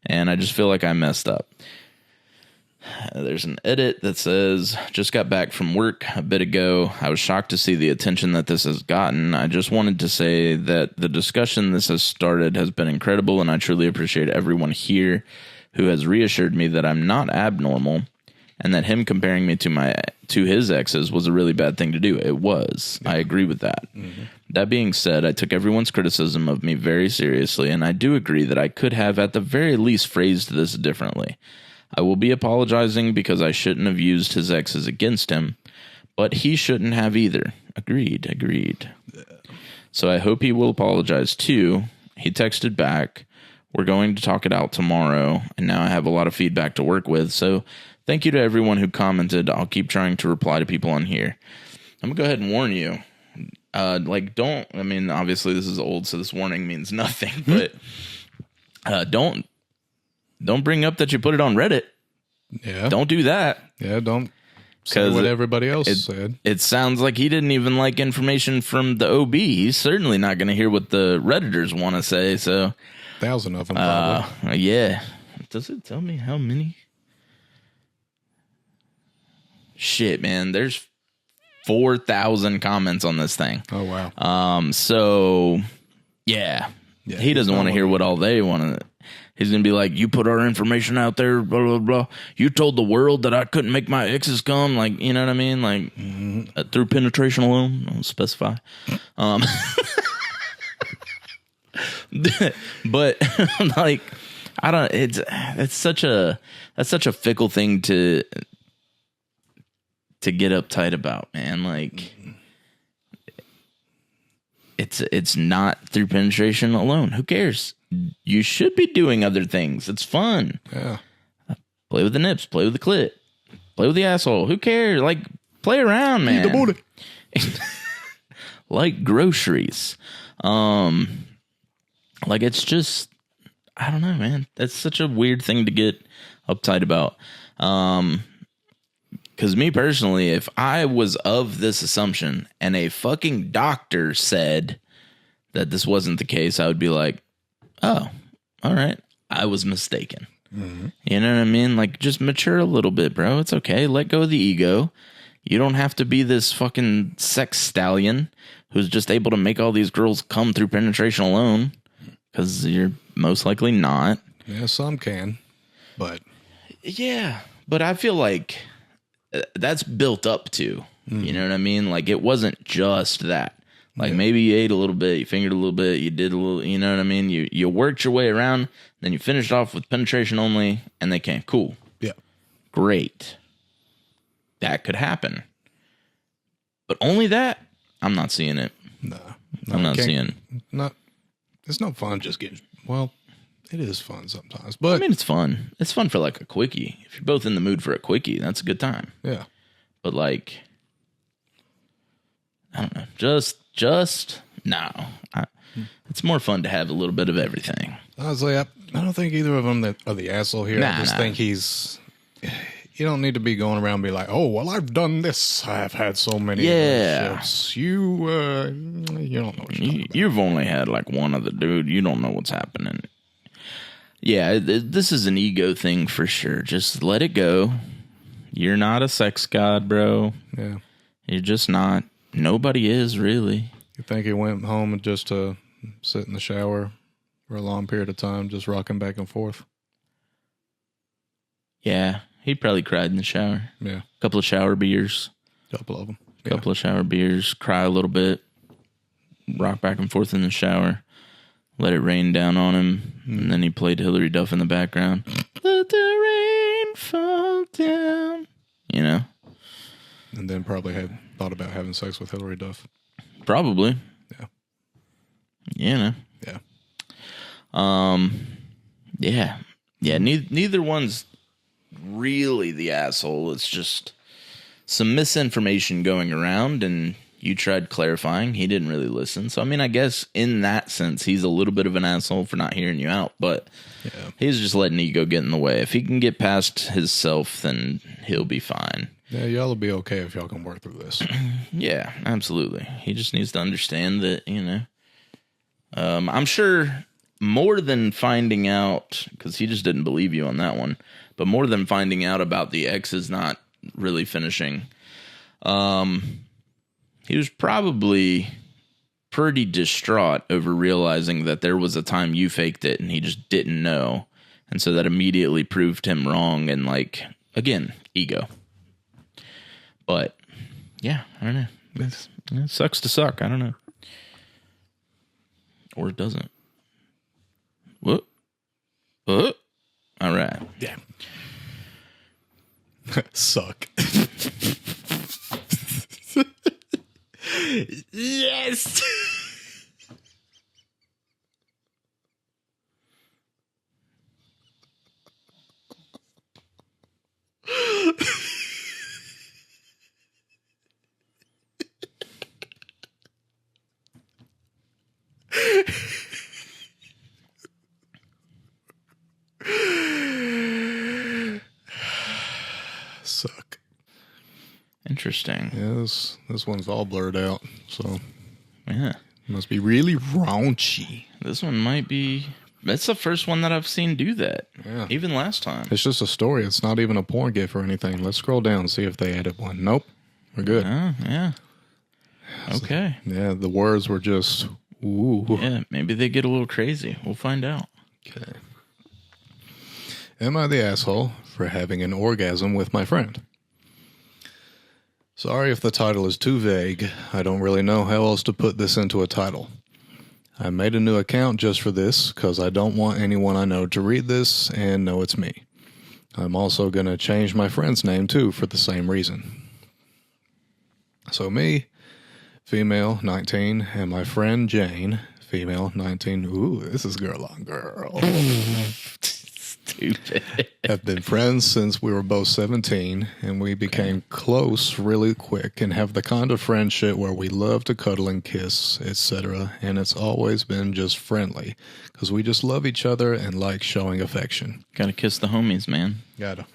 and I just feel like I messed up. There's an edit that says, just got back from work a bit ago. I was shocked to see the attention that this has gotten. I just wanted to say that the discussion this has started has been incredible, and I truly appreciate everyone here who has reassured me that I'm not abnormal and that him comparing me to his exes was a really bad thing to do. It was. Yeah. I agree with that. Mm-hmm. That being said, I took everyone's criticism of me very seriously, and I do agree that I could have at the very least phrased this differently. I will be apologizing because I shouldn't have used his exes against him, but he shouldn't have either. Agreed. So I hope he will apologize too. He texted back, we're going to talk it out tomorrow, and now I have a lot of feedback to work with, so thank you to everyone who commented. I'll keep trying to reply to people on here. I'm going to go ahead and warn you. Obviously this is old, so this warning means nothing, but don't bring up that you put it on Reddit. Yeah. Don't do that. Yeah, don't say what everybody else said. It sounds like he didn't even like information from the OB. He's certainly not going to hear what the Redditors want to say, so... 1,000 of them, probably. Yeah. Does it tell me how many? Shit, man. There's 4,000 comments on this thing. Oh, wow. So, yeah. He doesn't want to hear what all they want to... He's going to be like, you put our information out there, blah, blah, blah. You told the world that I couldn't make my exes come. Like, you know what I mean? Like, through penetration alone. I'll specify. But, like, I don't... That's such a fickle thing to get uptight about, man. Like, it's not through penetration alone. Who cares? You should be doing other things. It's fun. Yeah. Play with the nips. Play with the clit. Play with the asshole. Who cares? Like, play around, man. Eat the booty. Like groceries. Like, it's just, I don't know, man. That's such a weird thing to get uptight about. Because me personally, if I was of this assumption and a fucking doctor said that this wasn't the case, I would be like, oh, all right. I was mistaken. Mm-hmm. You know what I mean? Like, just mature a little bit, bro. It's okay. Let go of the ego. You don't have to be this fucking sex stallion who's just able to make all these girls come through penetration alone, because you're most likely not. Yeah, some can, but... Yeah, but I feel like that's built up to, you know what I mean? Like, it wasn't just that. Like, maybe you ate a little bit, you fingered a little bit, you did a little, you know what I mean? You worked your way around, then you finished off with penetration only, and they came. Cool. Yeah. Great. That could happen. But only that, I'm not seeing it. No I'm not seeing. It's no fun just getting, well, it is fun sometimes, but... I mean, it's fun. It's fun for, like, a quickie. If you're both in the mood for a quickie, that's a good time. Yeah. But, like, I don't know. No. It's more fun to have a little bit of everything. Honestly, I don't think either of them are the asshole here. I just think you don't need to be going around and be like, oh, well, I've done this. I've had so many relationships. You don't know what you're talking about. You've only had, like, one other dude. You don't know what's happening. Yeah, this is an ego thing for sure. Just let it go. You're not a sex god, bro. Yeah. You're just not. Nobody is, really. You think he went home just to sit in the shower for a long period of time, just rocking back and forth? Yeah, he probably cried in the shower. Yeah. Couple of shower beers. Couple of them. Couple of shower beers. Cry a little bit. Rock back and forth in the shower. Let it rain down on him. And then he played Hillary Duff in the background. Let the rain fall down. You know? And then probably had thought about having sex with Hillary Duff. Probably. Yeah. You know. Yeah. Yeah. Yeah, neither one's really the asshole. It's just some misinformation going around, and you tried clarifying. He didn't really listen. So, I mean, I guess in that sense, he's a little bit of an asshole for not hearing you out, but he's just letting ego get in the way. If he can get past himself, then he'll be fine. Yeah, y'all will be okay if y'all can work through this. Yeah, absolutely. He just needs to understand that, you know, I'm sure more than finding out, because he just didn't believe you on that one, but more than finding out about the exes not really finishing, he was probably pretty distraught over realizing that there was a time you faked it and he just didn't know. And so that immediately proved him wrong. And like, again, ego. But yeah, I don't know. It sucks to suck. I don't know. Or it doesn't. What? All right. Yeah. Suck. Yes. Suck. Interesting. Yeah, this one's all blurred out, so Yeah. it must be really raunchy. This one might be. That's the first one that I've seen do that. Yeah. Even last time. It's just a story. It's not even a porn gif or anything. Let's scroll down and see if they added one. Nope. We're good. Oh, yeah. Okay. Yeah, the words were just, ooh. Yeah, maybe they get a little crazy. We'll find out. Okay. Am I the asshole for having an orgasm with my friend? Sorry if the title is too vague. I don't really know how else to put this into a title. I made a new account just for this because I don't want anyone I know to read this and know it's me. I'm also going to change my friend's name too for the same reason. So me, female, 19, and my friend Jane, female, 19. Ooh, this is girl on girl. Stupid. Have been friends since we were both 17, and we became close really quick and have the kind of friendship where we love to cuddle and kiss, etc. And it's always been just friendly because we just love each other and like showing affection. Gotta kiss the homies, man. Gotta.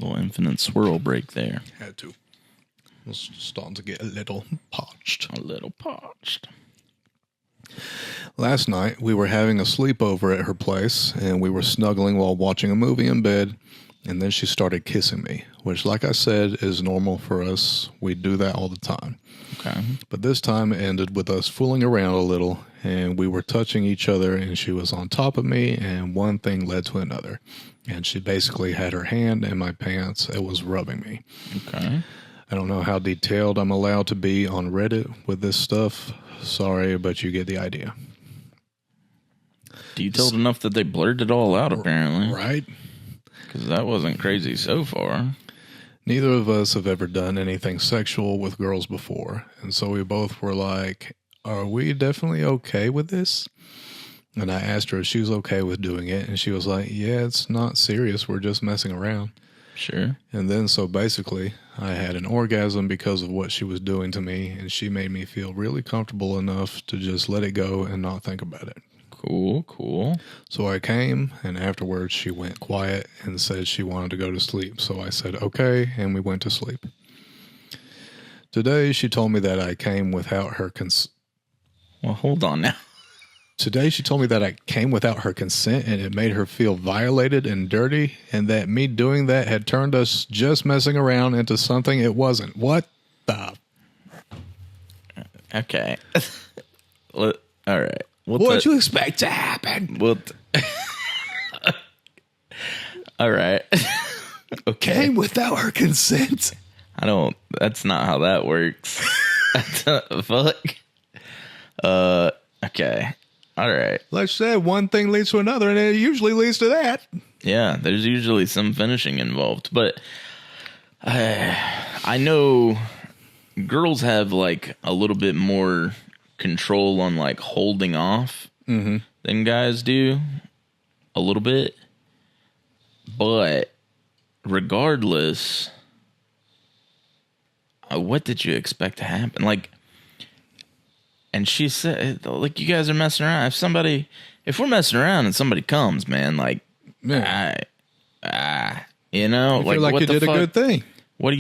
Little infinite swirl break there. Had to. It was starting to get a little parched. A little parched. Last night, we were having a sleepover at her place, and we were snuggling while watching a movie in bed, and then she started kissing me, which, like I said, is normal for us. We do that all the time. Okay. But this time it ended with us fooling around a little, and we were touching each other, and she was on top of me, and one thing led to another. And she basically had her hand in my pants and was rubbing me. Okay. I don't know how detailed I'm allowed to be on Reddit with this stuff. Sorry, but you get the idea. Detailed enough that they blurred it all out, apparently. Right? Because that wasn't crazy so far. Neither of us have ever done anything sexual with girls before, and so we both were like, are we definitely okay with this? And I asked her if she was okay with doing it, and she was like, yeah, it's not serious, we're just messing around. Sure. And then so basically, I had an orgasm because of what she was doing to me, and she made me feel really comfortable enough to just let it go and not think about it. Cool, cool. So I came, and afterwards she went quiet and said she wanted to go to sleep. So I said, okay, and we went to sleep. Today, she told me that I came without her consent. Well, hold on now. Today, she told me that I came without her consent, and it made her feel violated and dirty, and that me doing that had turned us just messing around into something it wasn't. What the? Okay. All right. What'd you expect to happen? All right. Okay. Came without her consent. That's not how that works. Fuck. Okay. All right. Like I said, one thing leads to another, and it usually leads to that. Yeah, there's usually some finishing involved, but I know girls have like a little bit more control on like holding off than guys do, a little bit. But regardless, what did you expect to happen? Like, and she said, like, you guys are messing around. If we're messing around and somebody comes, man, like, Yeah. you know, I feel like what you the did a fuck? good thing. What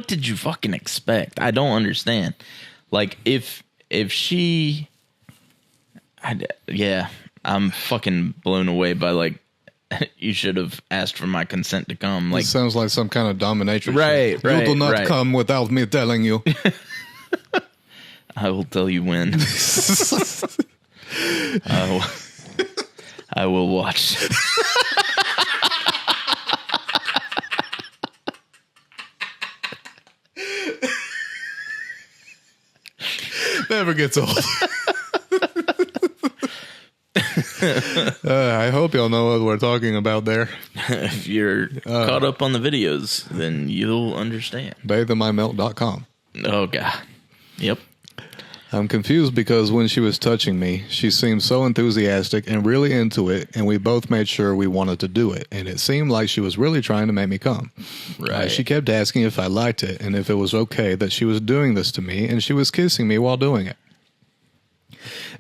did you fucking expect? I don't understand. Like if she, I'm fucking blown away by like, you should have asked for my consent to come. Like, it sounds like some kind of dominatrix. Right, shit. You do not right. come without me telling you. I will tell you when. I will watch. Never gets old. I hope y'all know what we're talking about there. If you're caught up on the videos, then you'll understand. BatheInMyMilk.com. Oh, God. Yep. I'm confused because when she was touching me, she seemed so enthusiastic and really into it, and we both made sure we wanted to do it, and it seemed like she was really trying to make me come. Right. She kept asking if I liked it and if it was okay that she was doing this to me, and she was kissing me while doing it.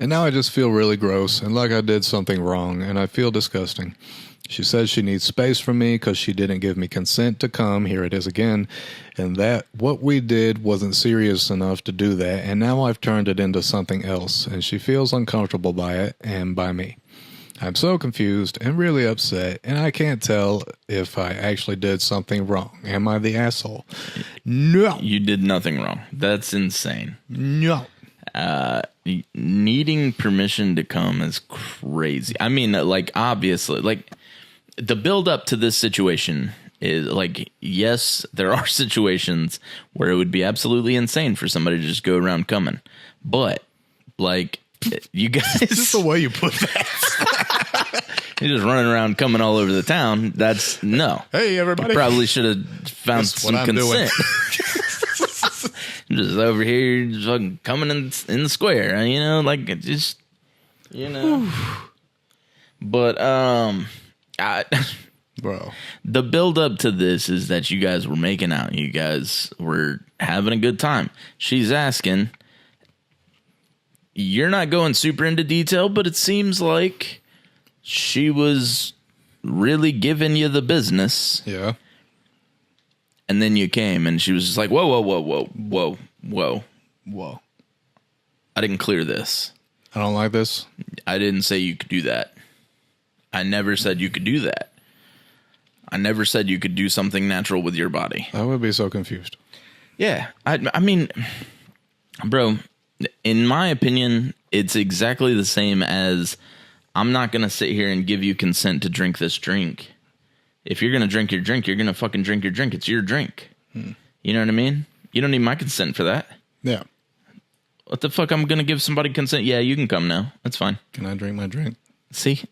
And now I just feel really gross and like I did something wrong, and I feel disgusting. She says she needs space from me because she didn't give me consent to come. Here it is again. And that what we did wasn't serious enough to do that. And now I've turned it into something else. And she feels uncomfortable by it and by me. I'm so confused and really upset. And I can't tell if I actually did something wrong. Am I the asshole? No. You did nothing wrong. That's insane. No. Needing permission to come is crazy. I mean, like, obviously, like, the build up to this situation is like, yes, there are situations where it would be absolutely insane for somebody to just go around coming, but like, you guys, Just the way you put that. you're just running around coming all over the town. That's no. Hey, everybody. Probably should have found That's some what I'm doing. consent. Just over here, just fucking coming in the square, you know, like it just, you know. But Bro. the build up to this is that you guys were making out. You guys were having a good time. She's asking. You're not going super into detail, but it seems like she was really giving you the business. Yeah. And then you came and she was just like, whoa, whoa, whoa, whoa, whoa, whoa. Whoa. I didn't clear this. I don't like this. I didn't say you could do that. I never said you could do that. I never said you could do something natural with your body. I would be so confused. Yeah. I mean, bro, in my opinion, it's exactly the same as I'm not going to sit here and give you consent to drink this drink. If you're going to drink your drink, you're going to fucking drink your drink. It's your drink. You know what I mean? You don't need my consent for that. Yeah. What the fuck? I'm going to give somebody consent? Yeah, you can come now. That's fine. Can I drink my drink? See?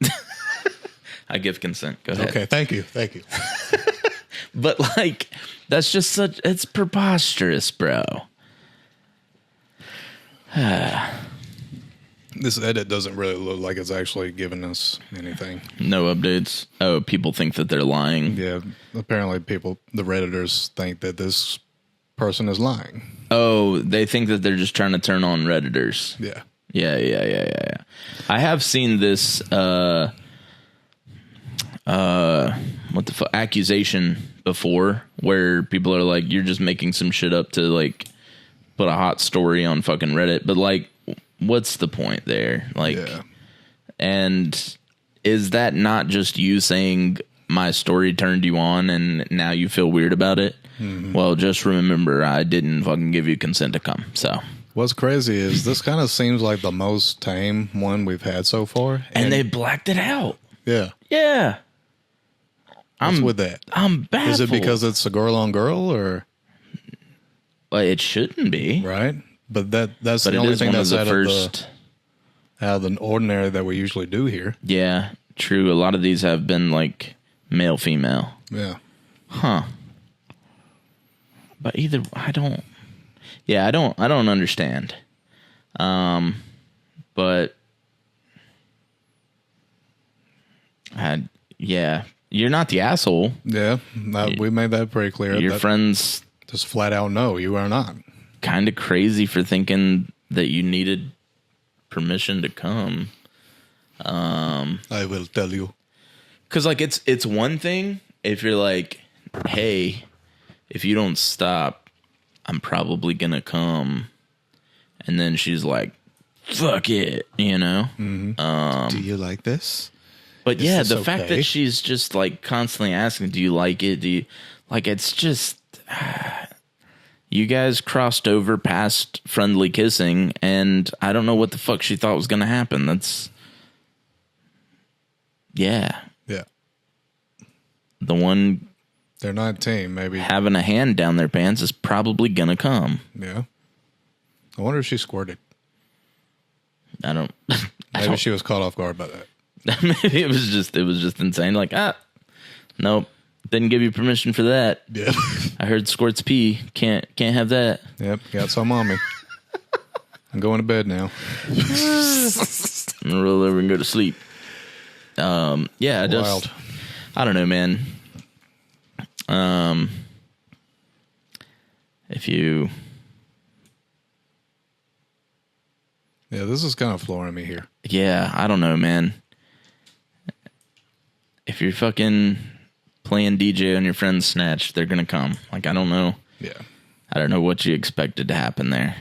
I give consent. Go ahead. Okay, thank you. Thank you. But like, that's just such, it's preposterous, bro. This edit doesn't really look like it's actually giving us anything. No updates. Oh, people think that they're lying. Yeah, apparently the Redditors think that this person is lying. Oh, they think that they're just trying to turn on Redditors. Yeah. Yeah. I have seen this, what the fuck, accusation before where people are like, you're just making some shit up to like put a hot story on fucking Reddit. But like, what's the point there? Like, Yeah. And is that not just you saying my story turned you on and now you feel weird about it? Mm-hmm. Well, just remember, I didn't fucking give you consent to come. So What's crazy is this kind of seems like the most tame one we've had so far. and they blacked it out. Yeah. Yeah. What's with that? I'm baffled. Is it because it's a girl on girl or? Well, it shouldn't be. Right. But that's But the it only is thing one of that's the out first. of the ordinary that we usually do here. Yeah, true. A lot of these have been like male, female. Yeah. Huh. But either I don't understand. But yeah, you're not the asshole. Yeah. We made that pretty clear. Your That friends just flat out no, you are not. kind of crazy for thinking that you needed permission to come. I will tell you. Cause like it's one thing if you're like, hey, if you don't stop, I'm probably gonna come. And then she's like, fuck it, you know? Do you like this? But Is yeah, this the fact okay? that she's just like constantly asking, do you like it? Do you like, it's just, you guys crossed over past friendly kissing, and I don't know what the fuck she thought was going to happen. That's, yeah. Yeah. The one They're 19, maybe. having a hand down their pants is probably going to come. Yeah. I wonder if she squirted. I don't, Maybe she was caught off guard by that. maybe it was just insane. Like, nope. Didn't give you permission for that. Yeah. I heard squirts pee. Can't have that. Yep. Got some on me. I'm going to bed now. I'm gonna roll over and go to sleep. Yeah, Wild. I don't know, man. If you, Yeah, this is kind of flooring me here. yeah, I don't know, man. If you're fucking playing DJ on your friend's snatch, they're gonna come. Like, I don't know. Yeah. I don't know what you expected to happen there.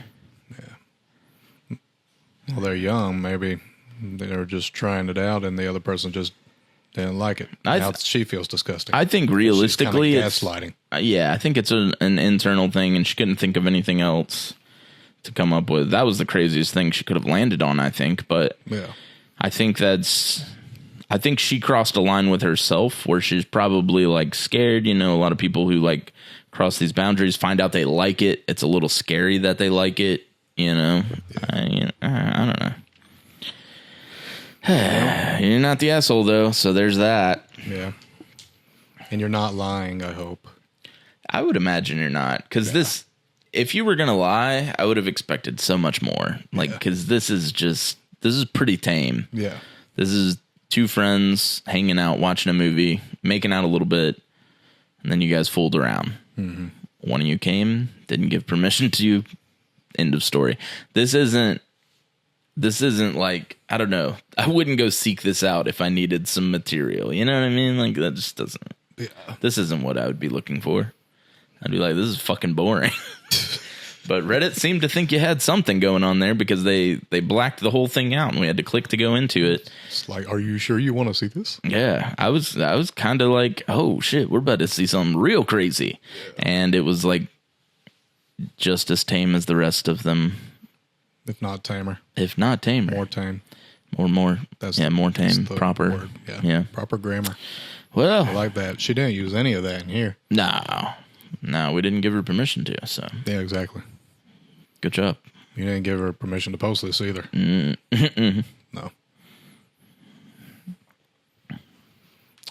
Well, they're young. Maybe they were just trying it out, and the other person just didn't like it. Now she feels disgusting. I think realistically, She's kinda gaslighting. yeah, I think it's an internal thing, and she couldn't think of anything else to come up with. That was the craziest thing she could have landed on, I think. But Yeah. I think she crossed a line with herself where she's probably like scared. You know, a lot of people who like cross these boundaries find out they like it. It's a little scary that they like it. You know, I don't know. You're not the asshole though, so there's that. Yeah. And you're not lying, I hope. I would imagine you're not, because this. If you were gonna lie, I would have expected so much more. Like, because this is pretty tame. Yeah. This is two friends hanging out, watching a movie, making out a little bit, and then you guys fooled around. Mm-hmm. One of you came, didn't give permission to you. End of story. This isn't like, I don't know. I wouldn't go seek this out if I needed some material. You know what I mean? Like, that just doesn't. Yeah. This isn't what I would be looking for. I'd be like, this is fucking boring. But Reddit seemed to think you had something going on there, because they blacked the whole thing out and we had to click to go into it. It's like, are you sure you want to see this? Yeah, I was kind of like, oh shit, we're about to see something real crazy. And it was like just as tame as the rest of them. If not tamer. If not tamer. More tame. More. More tame. the Proper. word. Yeah. Proper grammar. Well. I like that. She didn't use any of that in here. No, we didn't give her permission to, so. Yeah, exactly. Good job. You didn't give her permission to post this either. No.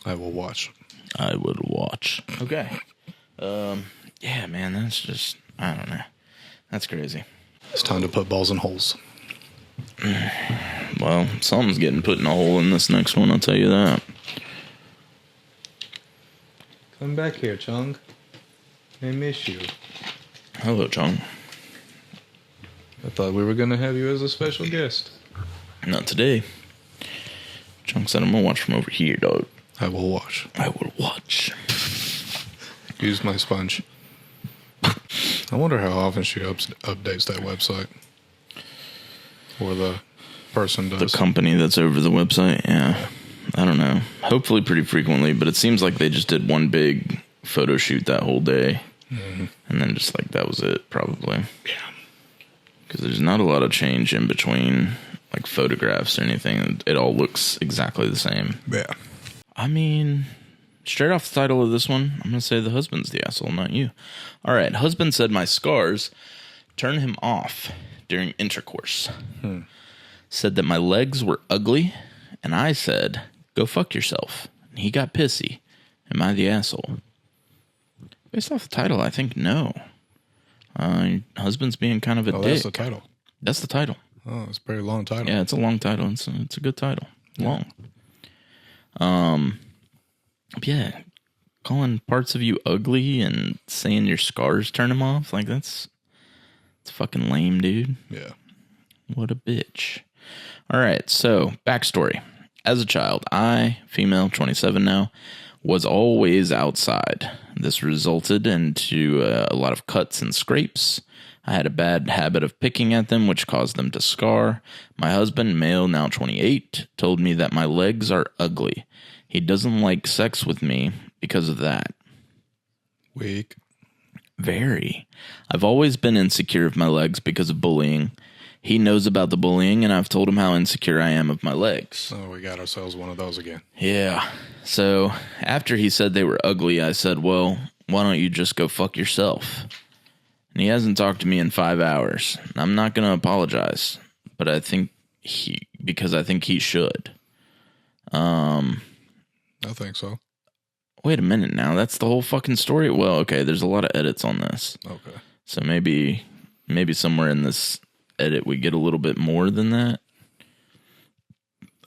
I will watch. I would watch. Okay. Yeah, man, that's just, I don't know. That's crazy. It's time to put balls in holes. Well, something's getting put in a hole in this next one, I'll tell you that. Come back here, Chung. I miss you. Hello, John. I thought we were going to have you as a special guest. Not today. Chunk said I'm going to watch from over here, dog. I will watch. I will watch. Use my sponge. I wonder how often she updates that website. Or the person does. The company that's over the website, yeah. I don't know. Hopefully pretty frequently, but it seems like they just did one big photo shoot that whole day. Mm-hmm. And then just like that was it, probably. Yeah. Because there's not a lot of change in between like photographs or anything. It all looks exactly the same. Yeah. I mean, straight off the title of this one, I'm going to say the husband's the asshole, not you. All right. Husband said my scars turn him off during intercourse. Said that my legs were ugly. And I said, go fuck yourself. And he got pissy. Am I the asshole? Based off the title, I think no. Husband's being kind of a dick. That's the title. That's the title. Oh, it's a very long title. Yeah, it's a long title. It's a good title. Long. Yeah, calling parts of you ugly and saying your scars turn him off, like it's fucking lame, dude. Yeah. What a bitch. All right, so backstory. As a child, I, female, 27 now, was always outside. This resulted into a lot of cuts and scrapes. I had a bad habit of picking at them, which caused them to scar. My husband, male, now 28, told me that my legs are ugly. He doesn't like sex with me because of that. Weak. Very. I've always been insecure of my legs because of bullying. He knows about the bullying, and I've told him how insecure I am of my legs. Oh, we got ourselves one of those again. Yeah. So after he said they were ugly, I said, well, why don't you just go fuck yourself? And he hasn't talked to me in 5 hours. I'm not going to apologize, but I think because I think he should. I think so. Wait a minute now. That's the whole fucking story. Well, okay, there's a lot of edits on this. Okay. So maybe somewhere in this edit we get a little bit more than that.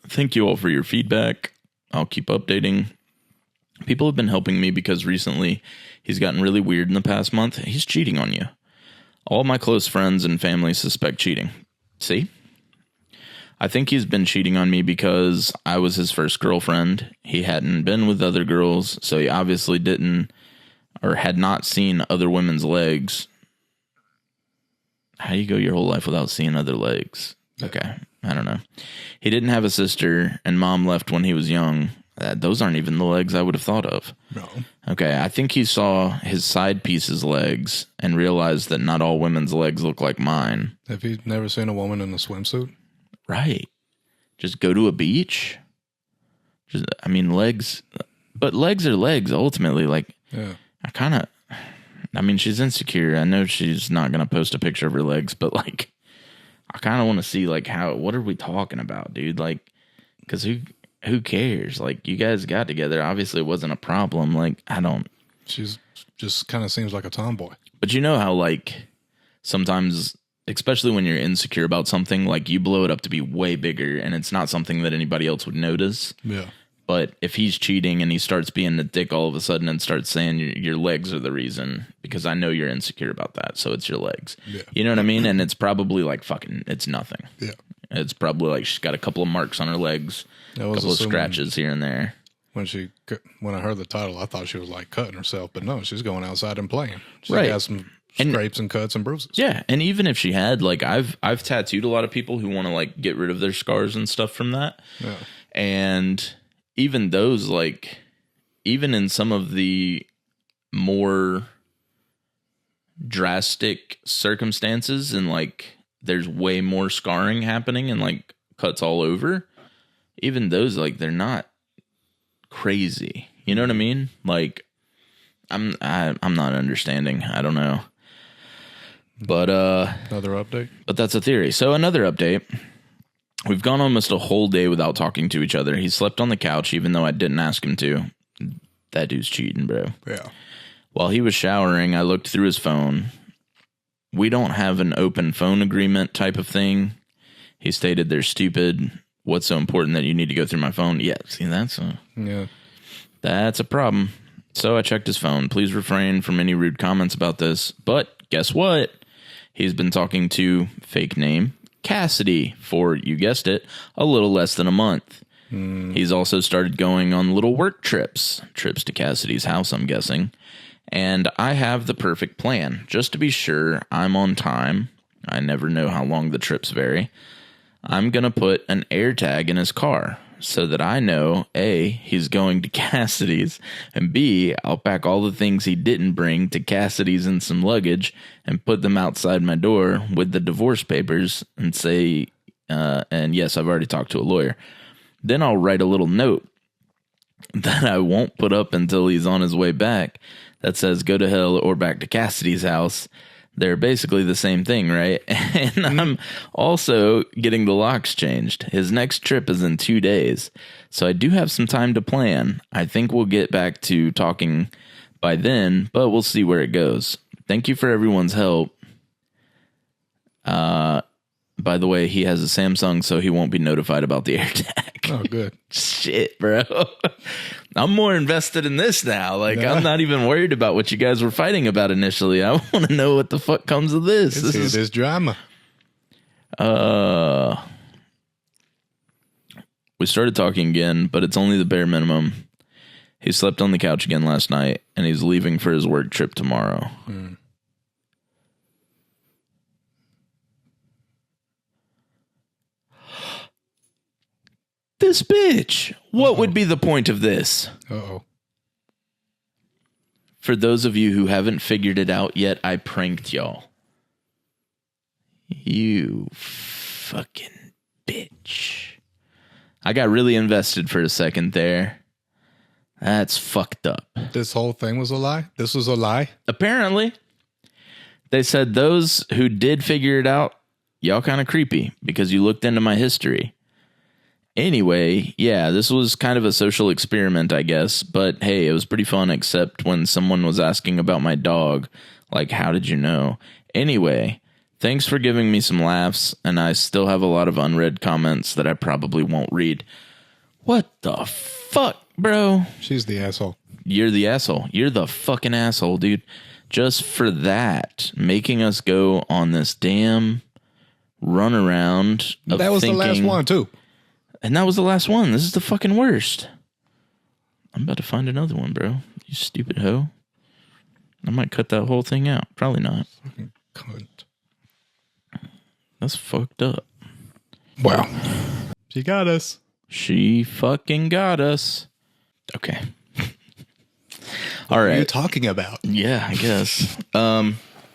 Thank you all for your feedback. I'll keep updating. People have been helping me because recently he's gotten really weird in the past month. He's cheating on you. All my close friends and family suspect cheating. See? I think he's been cheating on me because I was his first girlfriend. He hadn't been with other girls, so he obviously didn't or had not seen other women's legs. How do you go your whole life without seeing other legs? Okay, I don't know. He didn't have a sister, and mom left when he was young. Those aren't even the legs I would have thought of. No. Okay, I think he saw his side piece's legs and realized that not all women's legs look like mine. Have you never seen a woman in a swimsuit? Right. Just go to a beach. Legs. But legs are legs, ultimately. Like, yeah. She's insecure. I know she's not going to post a picture of her legs, but, like, I kind of want to see, like, what are we talking about, dude? Like, because who cares? Like, you guys got together. Obviously, it wasn't a problem. Like, She's just kind of seems like a tomboy. But you know how, like, sometimes, especially when you're insecure about something, like, you blow it up to be way bigger, and it's not something that anybody else would notice. Yeah. But if he's cheating and he starts being a dick all of a sudden and starts saying your legs are the reason, because I know you're insecure about that, so it's your legs. Yeah. You know what I mean? And it's probably like it's nothing. Yeah. It's probably like she's got a couple of marks on her legs, a couple of scratches here and there. When I heard the title, I thought she was like cutting herself, but no, she's going outside and playing. She Right. got some scrapes and cuts and bruises. Yeah, and even if she had, like, I've tattooed a lot of people who want to, like, get rid of their scars and stuff from that. Yeah. And even those, like, even in some of the more drastic circumstances and, like, there's way more scarring happening and, like, cuts all over, even those, like, they're not crazy. You know what I mean? Like, I'm not understanding. I don't know. But Another update? But that's a theory. So another update. We've gone almost a whole day without talking to each other. He slept on the couch even though I didn't ask him to. That dude's cheating, bro. Yeah. While he was showering, I looked through his phone. We don't have an open phone agreement type of thing. He stated they're stupid. What's so important that you need to go through my phone? Yeah, see, that's a problem. So I checked his phone. Please refrain from any rude comments about this. But guess what? He's been talking to, fake name, Cassidy for, you guessed it, a little less than a month. He's also started going on little work trips to Cassidy's house, I'm guessing. And I have the perfect plan. Just to be sure I'm on time, I never know how long the trips vary, I'm going to put an air tag in his car so that I know, A, he's going to Cassidy's, and B, I'll pack all the things he didn't bring to Cassidy's in some luggage and put them outside my door with the divorce papers and say, and yes, I've already talked to a lawyer. Then I'll write a little note that I won't put up until he's on his way back that says, go to hell or back to Cassidy's house. They're basically the same thing, right? And I'm also getting the locks changed. His next trip is in 2 days, so I do have some time to plan. I think we'll get back to talking by then, but we'll see where it goes. Thank you for everyone's help. By the way, he has a Samsung, so he won't be notified about the AirTag. Oh, good. Shit, bro. I'm more invested in this now. Like, yeah. I'm not even worried about what you guys were fighting about initially. I want to know what the fuck comes of this. This drama. We started talking again, but it's only the bare minimum. He slept on the couch again last night, and he's leaving for his work trip tomorrow. This bitch. What would be the point of this? Uh-oh. For those of you who haven't figured it out yet, I pranked y'all. You fucking bitch. I got really invested for a second there. That's fucked up. This whole thing was a lie? This was a lie? Apparently. They said those who did figure it out, y'all kind of creepy because you looked into my history. Anyway, yeah, this was kind of a social experiment, I guess. But hey, it was pretty fun, except when someone was asking about my dog. Like, how did you know? Anyway, thanks for giving me some laughs, and I still have a lot of unread comments that I probably won't read. What the fuck, bro? She's the asshole. You're the asshole. You're the fucking asshole, dude. Just for that, making us go on this damn runaround of that was thinking, the last one, too. And that was the last one. This is the fucking worst. I'm about to find another one, bro. You stupid hoe. I might cut that whole thing out. Probably not. Fucking cunt. That's fucked up. Wow. She got us. She fucking got us. Okay. All right. What are you talking about? Yeah, I guess.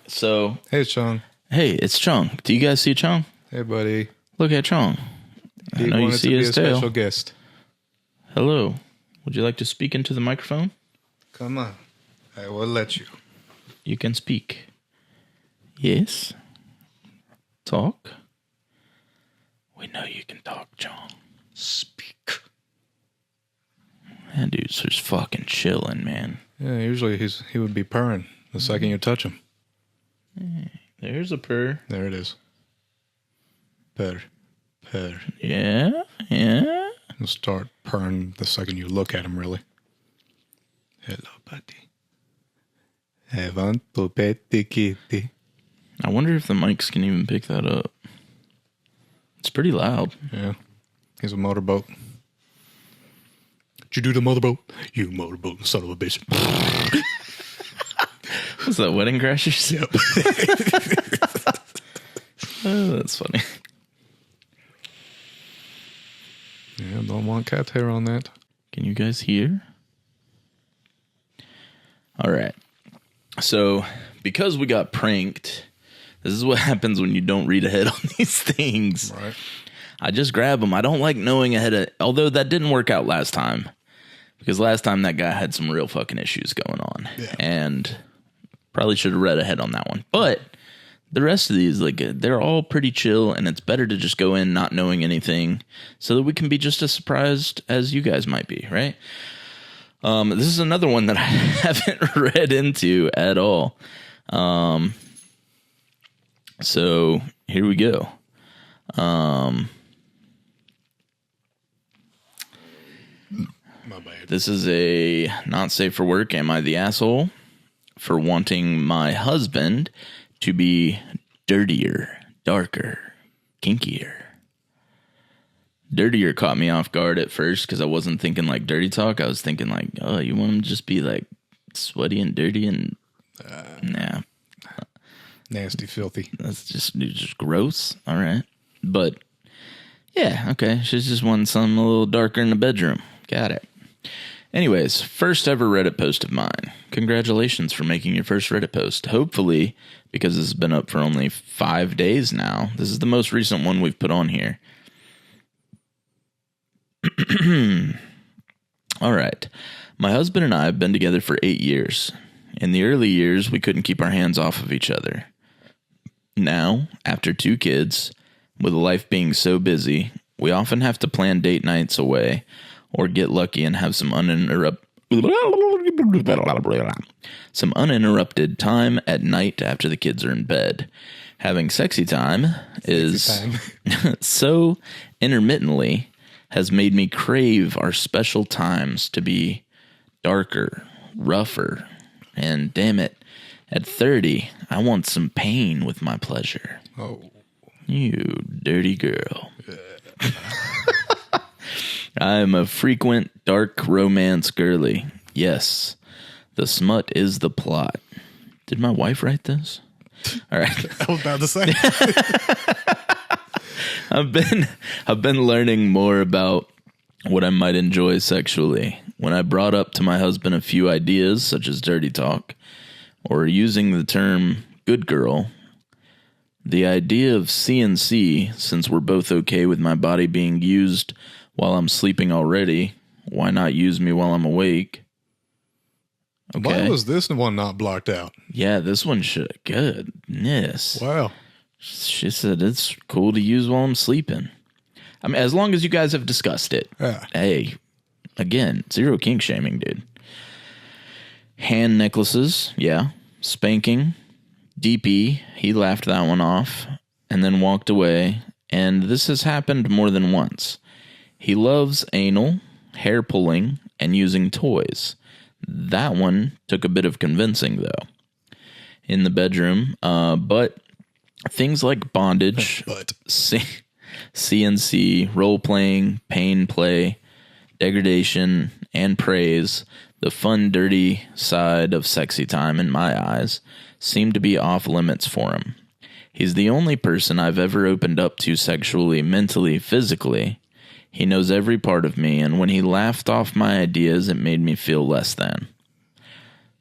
So. Hey, Chong. Hey, it's Chong. Do you guys see Chong? Hey, buddy. Look at Chong. I know you see his tail. Special guest. Hello. Would you like to speak into the microphone? Come on. I will let you. You can speak. Yes. Talk. We know you can talk, Chong. Speak. That dude's just fucking chilling, man. Yeah, usually he would be purring the second you touch him. There's a purr. There it is. Purr. Purr. Yeah, yeah. He'll start purring the second you look at him, really. Hello, buddy. I want to pet the kitty. I wonder if the mics can even pick that up. It's pretty loud. Yeah. He's a motorboat. Did you do the motorboat? You motorboat, son of a bitch. Was that Wedding Crashers? Yep. Oh, that's funny. Yeah, don't want cat hair on that. Can you guys hear? All right. So, because we got pranked, this is what happens when you don't read ahead on these things. Right. I just grab them. I don't like knowing ahead of, although that didn't work out last time. Because last time that guy had some real fucking issues going on. Yeah. And probably should have read ahead on that one. But the rest of these, like, they're all pretty chill, and it's better to just go in not knowing anything so that we can be just as surprised as you guys might be, right? This is another one that I haven't read into at all. So here we go. My bad. This is a not safe for work. Am I the asshole for wanting my husband to be dirtier, darker, kinkier? Dirtier caught me off guard at first because I wasn't thinking like dirty talk. I was thinking like, oh, you want him to just be like sweaty and dirty and nah. Nasty, filthy. That's just gross. All right. But yeah, okay. She's just wanting something a little darker in the bedroom. Got it. Anyways, first ever Reddit post of mine. Congratulations for making your first Reddit post. Hopefully, because this has been up for only 5 days now, this is the most recent one we've put on here. All right. My husband and I have been together for 8 years. In the early years, we couldn't keep our hands off of each other. Now, after 2 kids, with life being so busy, we often have to plan date nights away or get lucky and have some uninterrupted time at night after the kids are in bed. Having sexy time is so intermittently has made me crave our special times to be darker, rougher, and damn it, at 30, I want some pain with my pleasure. Oh. You dirty girl. I am a frequent dark romance girly. Yes, the smut is the plot. Did my wife write this? All right. I was about to say. I've been learning more about what I might enjoy sexually. When I brought up to my husband a few ideas, such as dirty talk, or using the term good girl, the idea of CNC, since we're both okay with my body being used while I'm sleeping already, why not use me while I'm awake? Okay. Why was this one not blocked out? Yeah, this one should. Goodness. Wow. She said it's cool to use while I'm sleeping. I mean, as long as you guys have discussed it. Yeah. Hey, again, zero kink shaming, dude. Hand necklaces, yeah. Spanking. DP, he laughed that one off and then walked away. And this has happened more than once. He loves anal, hair pulling, and using toys. That one took a bit of convincing, though, in the bedroom. But things like bondage, CNC, role-playing, pain play, degradation, and praise, the fun, dirty side of sexy time, in my eyes, seem to be off limits for him. He's the only person I've ever opened up to sexually, mentally, physically. He knows every part of me, and when he laughed off my ideas, it made me feel less than.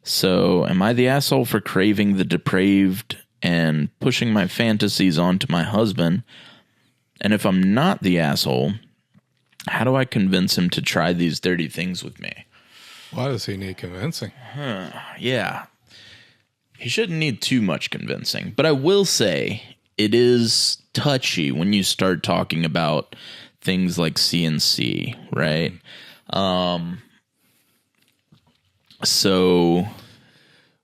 So, am I the asshole for craving the depraved and pushing my fantasies onto my husband? And if I'm not the asshole, how do I convince him to try these dirty things with me? Why does he need convincing? Yeah. He shouldn't need too much convincing. But I will say, it is touchy when you start talking about things like CNC, right? So,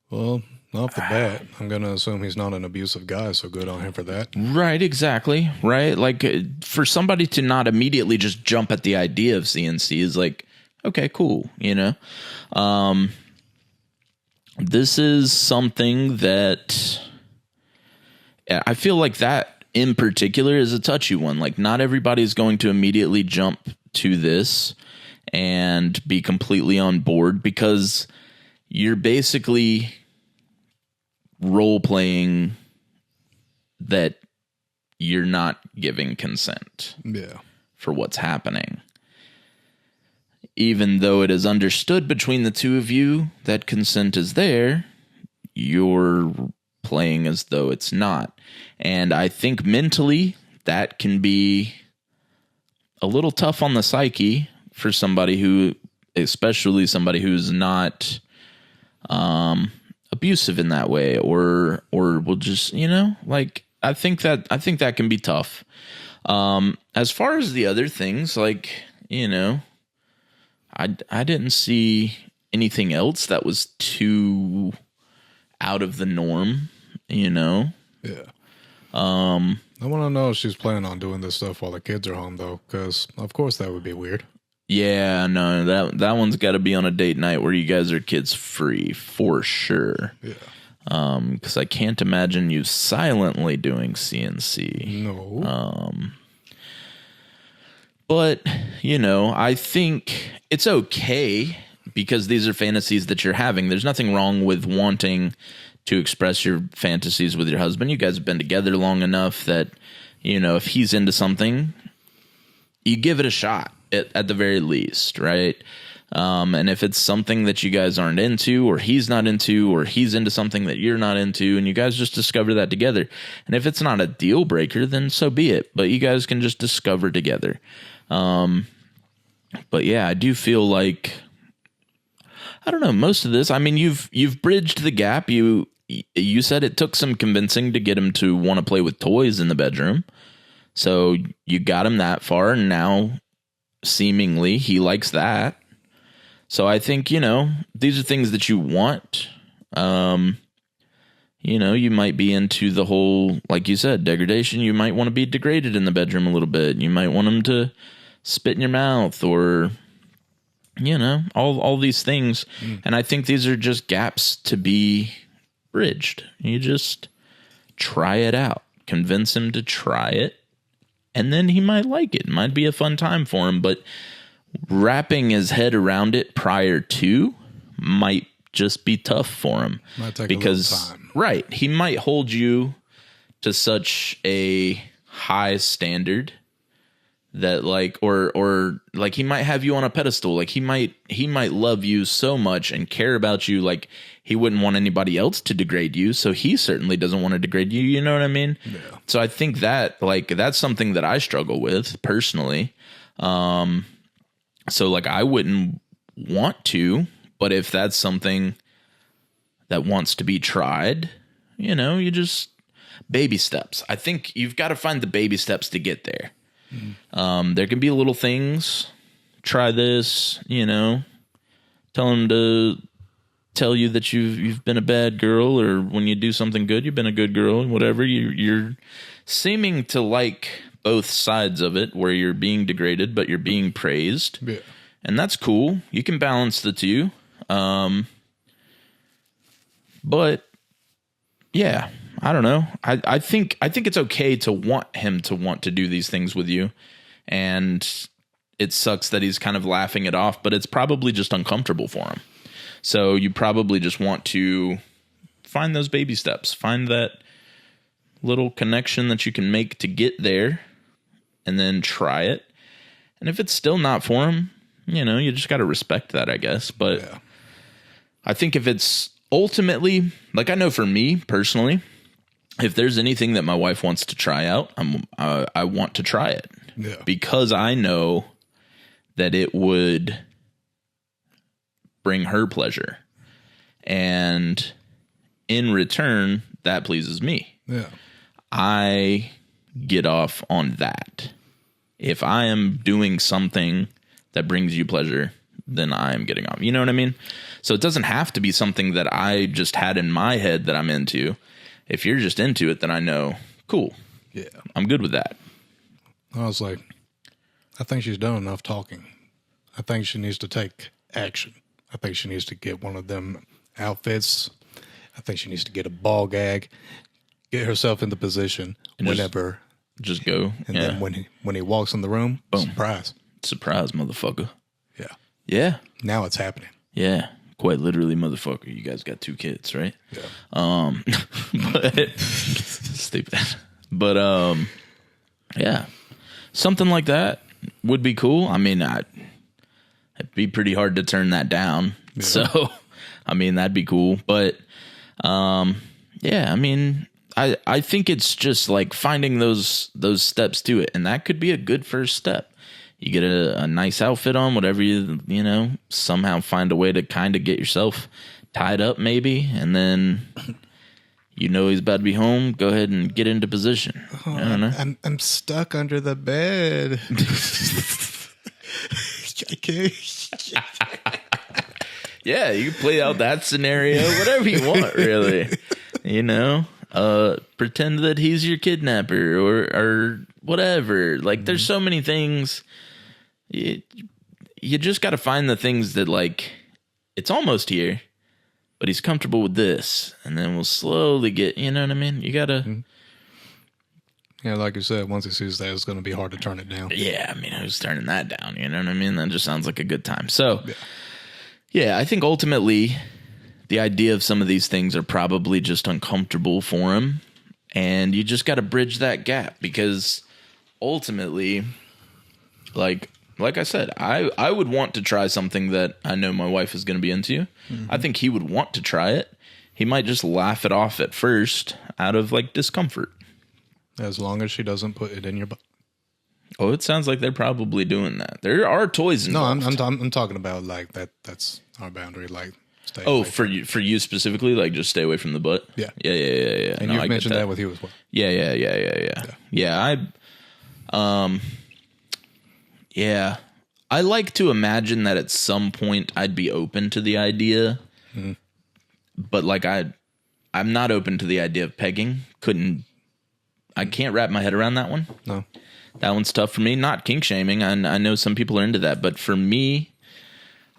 well, off the bat, I'm going to assume he's not an abusive guy, so good on him for that. Right, exactly, right? Like, for somebody to not immediately just jump at the idea of CNC is like, okay, cool, you know? This is something that I feel like that in particular is a touchy one. Like, not everybody's going to immediately jump to this and be completely on board, because you're basically role playing that you're not giving consent for what's happening. Even though it is understood between the two of you that consent is there, you're playing as though it's not. And I think mentally that can be a little tough on the psyche for somebody who, especially somebody who's not abusive in that way, or will just, you know, like, I think that can be tough. As far as the other things, like, you know, I didn't see anything else that was too out of the norm, you know? Yeah. I want to know if she's planning on doing this stuff while the kids are home, though, because, of course, that would be weird. Yeah, no, that one's got to be on a date night where you guys are kids free, for sure. Yeah. Because I can't imagine you silently doing CNC. No. But, you know, I think it's okay because these are fantasies that you're having. There's nothing wrong with wanting to express your fantasies with your husband. You guys have been together long enough that, you know, if he's into something, you give it a shot at the very least, right? And if it's something that you guys aren't into, or he's not into, or he's into something that you're not into, and you guys just discover that together. And if it's not a deal breaker, then so be it. But you guys can just discover together. But yeah, I do feel like, I don't know, most of this, I mean, you've bridged the gap. You said it took some convincing to get him to want to play with toys in the bedroom. So you got him that far, and now seemingly he likes that. So I think, you know, these are things that you want. You know, you might be into the whole, like you said, degradation. You might want to be degraded in the bedroom a little bit. You might want him to spit in your mouth, or, you know, all these things. And I think these are just gaps to be bridged. You just try it out, convince him to try it, and then he might like it. It might be a fun time for him, but wrapping his head around it prior to might just be tough for him. Might take because, a little time. Right, he might hold you to such a high standard that like, or like he might have you on a pedestal. Like he might love you so much and care about you. Like he wouldn't want anybody else to degrade you. So he certainly doesn't want to degrade you. You know what I mean? Yeah. So I think that like, that's something that I struggle with personally. So like I wouldn't want to, but if that's something that wants to be tried, you know, you just baby steps. I think you've got to find the baby steps to get there. There can be little things. Try this, you know, tell him to tell you that you've been a bad girl, or when you do something good, you've been a good girl, whatever. You're seeming to like both sides of it, where you're being degraded, but you're being praised. Yeah. And that's cool. You can balance the two. But yeah, I don't know. I think it's okay to want him to want to do these things with you. And it sucks that he's kind of laughing it off, but it's probably just uncomfortable for him. So you probably just want to find those baby steps, find that little connection that you can make to get there, and then try it. And if it's still not for him, you know, you just got to respect that, I guess. But yeah. I think if it's ultimately, like I know for me personally, if there's anything that my wife wants to try out, I want to try it. Yeah. Because I know that it would bring her pleasure. And in return, that pleases me. Yeah. I get off on that. If I am doing something that brings you pleasure, then I am getting off. You know what I mean? So it doesn't have to be something that I just had in my head that I'm into. If you're just into it, then I know, cool. Yeah. I'm good with that. I was like, I think she's done enough talking. I think she needs to take action. I think she needs to get one of them outfits. I think she needs to get a ball gag, get herself in the position and whenever. Just go. And then when he walks in the room, boom. Surprise, motherfucker. Yeah. Yeah. Now it's happening. Yeah. Quite literally, motherfucker. You guys got 2 kids, right? Yeah. But stupid. But yeah. Something like that would be cool. I mean, it'd be pretty hard to turn that down. Yeah. So, I mean, that'd be cool. But yeah, I mean, I think it's just like finding those steps to it, and that could be a good first step. You get a nice outfit on, whatever you know, somehow find a way to kind of get yourself tied up maybe, and then you know he's about to be home, go ahead and get into position. Oh, I don't know. I'm stuck under the bed. Yeah, you can play out that scenario, whatever you want, really. You know, pretend that he's your kidnapper or whatever. Like, there's so many things. You just got to find the things that, like, it's almost here, but he's comfortable with this, and then we'll slowly get, you know what I mean? You got to. Mm-hmm. Yeah, like you said, once he sees that, it's going to be hard to turn it down. Yeah, I mean, who's turning that down? You know what I mean? That just sounds like a good time. So, yeah, I think ultimately the idea of some of these things are probably just uncomfortable for him, and you just got to bridge that gap, because ultimately, like I said, I would want to try something that I know my wife is going to be into. Mm-hmm. I think he would want to try it. He might just laugh it off at first out of, like, discomfort. As long as she doesn't put it in your butt. Oh, it sounds like they're probably doing that. There are toys involved. No, I'm talking about, like, that's our boundary, like, stay away for you specifically, like, just stay away from the butt? Yeah. Yeah. And you've mentioned that with you as well. Yeah. Yeah, I like to imagine that at some point I'd be open to the idea, but like I'm not open to the idea of pegging. I can't wrap my head around that one. No, that one's tough for me. Not kink shaming. I know some people are into that, but for me,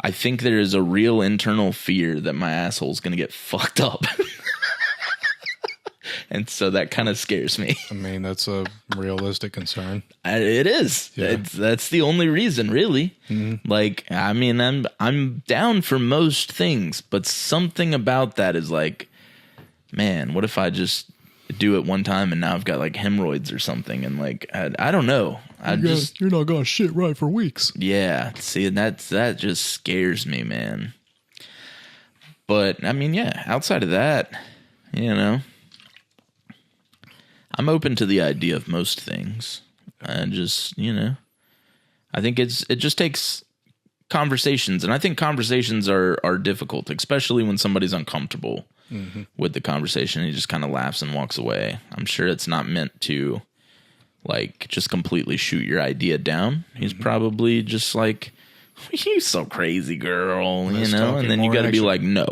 I think there is a real internal fear that my asshole is going to get fucked up. And so that kind of scares me. I mean, that's a realistic concern. It is. Yeah. That's the only reason, really. Mm-hmm. Like, I mean, I'm down for most things, but something about that is like, man, what if I just do it one time and now I've got like hemorrhoids or something? And like, I don't know. You're not gonna shit right for weeks. Yeah, see, that just scares me, man. But I mean, yeah, outside of that, you know, I'm open to the idea of most things. And just, you know, I think it just takes conversations, and I think conversations are difficult, especially when somebody's uncomfortable with the conversation. He just kind of laughs and walks away. I'm sure it's not meant to, like, just completely shoot your idea down. He's probably just like, "You so crazy, girl," you know. And then you got to be like, "No,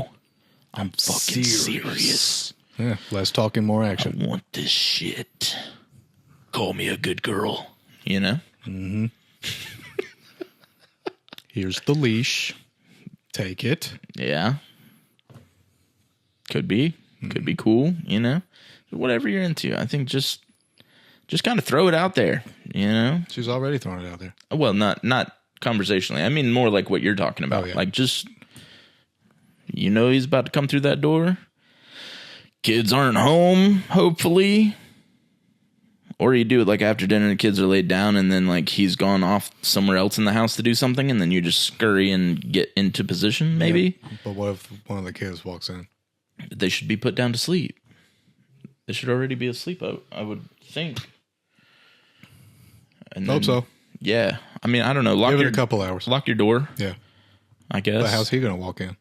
I'm fucking serious. Yeah, less talking, more action. I want this shit. Call me a good girl," you know. Here's the leash. Take it. Yeah. Could be cool, you know. Whatever you're into, I think just kind of throw it out there, you know. She's already thrown it out there. Well, not conversationally. I mean more like what you're talking about. Oh, yeah. Like, just, you know, he's about to come through that door. Kids aren't home, hopefully. Or you do it like after dinner, the kids are laid down, and then like he's gone off somewhere else in the house to do something, and then you just scurry and get into position, maybe. Yeah. But what if one of the kids walks in? They should be put down to sleep. They should already be asleep, I would think. And Hope so. Yeah. I mean, I don't know. Give it a couple hours. Lock your door, Yeah. I guess. But how's he going to walk in?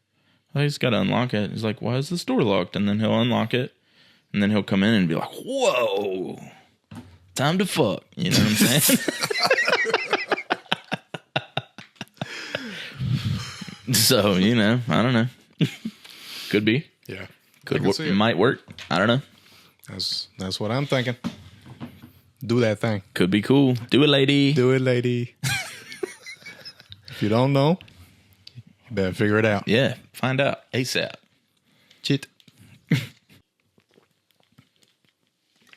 Well, he's got to unlock it. He's like, "Why is this door locked?" And then he'll unlock it. And then he'll come in and be like, "Whoa, time to fuck." You know what I'm saying? So, you know, I don't know. Could be. Yeah. Might work. I don't know. That's what I'm thinking. Do that thing. Could be cool. Do it, lady. Do it, lady. If you don't know, you better figure it out. Yeah. Find out ASAP. Shit.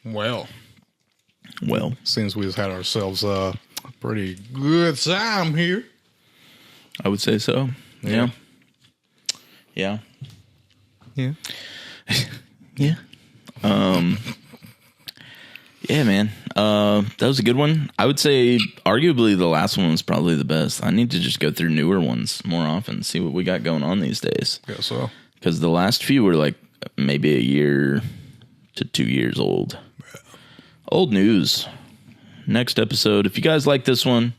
Well, seems we've had ourselves a pretty good time here. I would say so. Yeah. Yeah. Yeah. Yeah, man. That was a good one. I would say arguably the last one was probably the best. I need to just go through newer ones more often, see what we got going on these days. Yeah, so. Because the last few were like maybe a year to 2 years old. Old news. Next episode. If you guys like this one,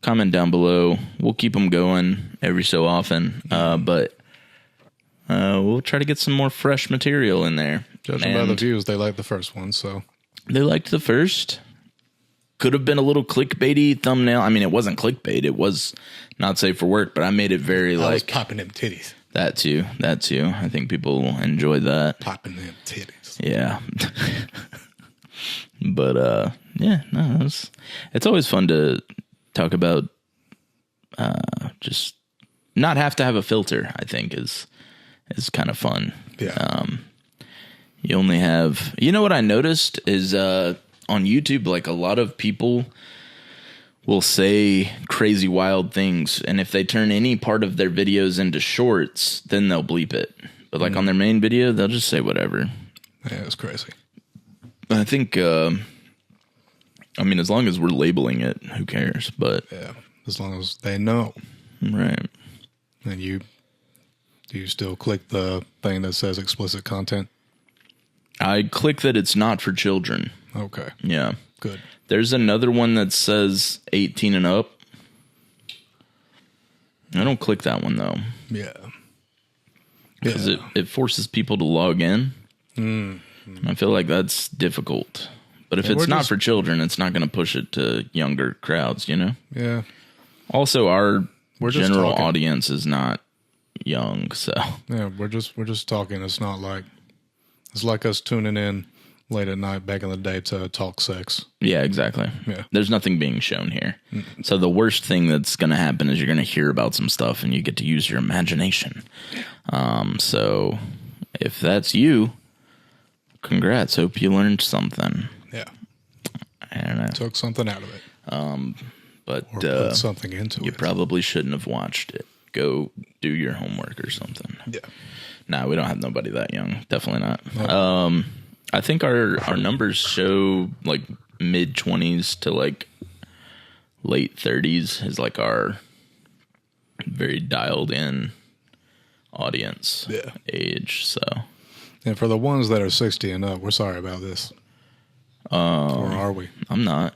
comment down below. We'll keep them going every so often. But we'll try to get some more fresh material in there. Judging by the views, they liked the first one, so. They liked the first. Could have been a little clickbaity thumbnail. I mean, it wasn't clickbait. It was not safe for work, but I made it very I was like popping them titties. That too. I think people enjoyed that. Popping them titties. Yeah. But yeah, no, it's always fun to talk about. Just not have to have a filter. I think is kind of fun. Yeah. You only have, you know what I noticed is on YouTube, like a lot of people will say crazy wild things, and if they turn any part of their videos into shorts, then they'll bleep it. But like on their main video, they'll just say whatever. Yeah, it's crazy. I think, I mean, as long as we're labeling it, who cares? But yeah, as long as they know. Right. And do you still click the thing that says explicit content? I click that it's not for children. Okay. Yeah. Good. There's another one that says 18 and up. I don't click that one, though. Yeah. Because it forces people to log in. I feel like that's difficult. But if it's not for children, it's not going to push it to younger crowds, you know? Yeah. Also, our general talking. audience is not young, so. Yeah, we're just talking. It's not like, it's like us tuning in late at night back in the day to talk sex. Yeah, exactly. Yeah. There's nothing being shown here. So the worst thing that's going to happen is you're going to hear about some stuff and you get to use your imagination. So if that's you, congrats. Hope you learned something. Yeah. I don't know. Took something out of it. But Or put something into you it. probably shouldn't have watched it. Go do your homework or something. Yeah. Nah, we don't have nobody that young. Definitely not. No. I think our numbers show like mid-20s to like late 30s is like our very dialed in audience age. So, and for the ones that are 60 and up, we're sorry about this. Or are we? I'm not.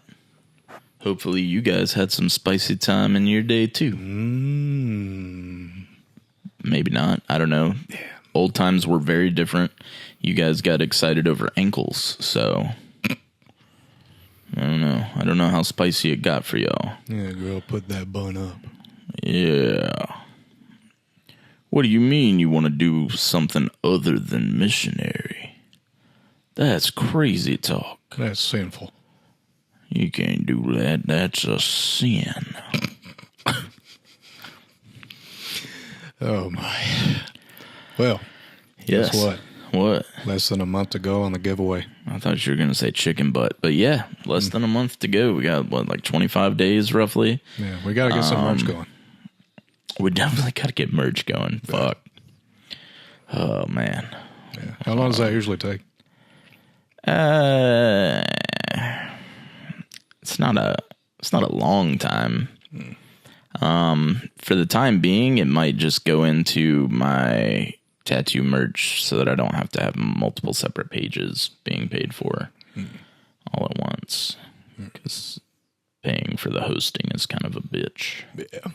Hopefully you guys had some spicy time in your day too. Maybe not. I don't know. Yeah. Old times were very different. You guys got excited over ankles, so I don't know. I don't know how spicy it got for y'all. Yeah, girl, put that bun up. Yeah. What do you mean you want to do something other than missionary? That's crazy talk. That's sinful. You can't do that. That's a sin. Oh, my. Well, yes. Guess what? What? Less than a month to go on the giveaway. I thought you were going to say chicken butt. But yeah, less than a month to go. We got, what, like 25 days roughly? Yeah, we got to get some merch going. We definitely got to get merch going. Fuck. Oh, man. Yeah. How long does that usually take? It's not a long time. For the time being, it might just go into my tattoo merch so that I don't have to have multiple separate pages being paid for all at once. Because paying for the hosting is kind of a bitch. Yeah.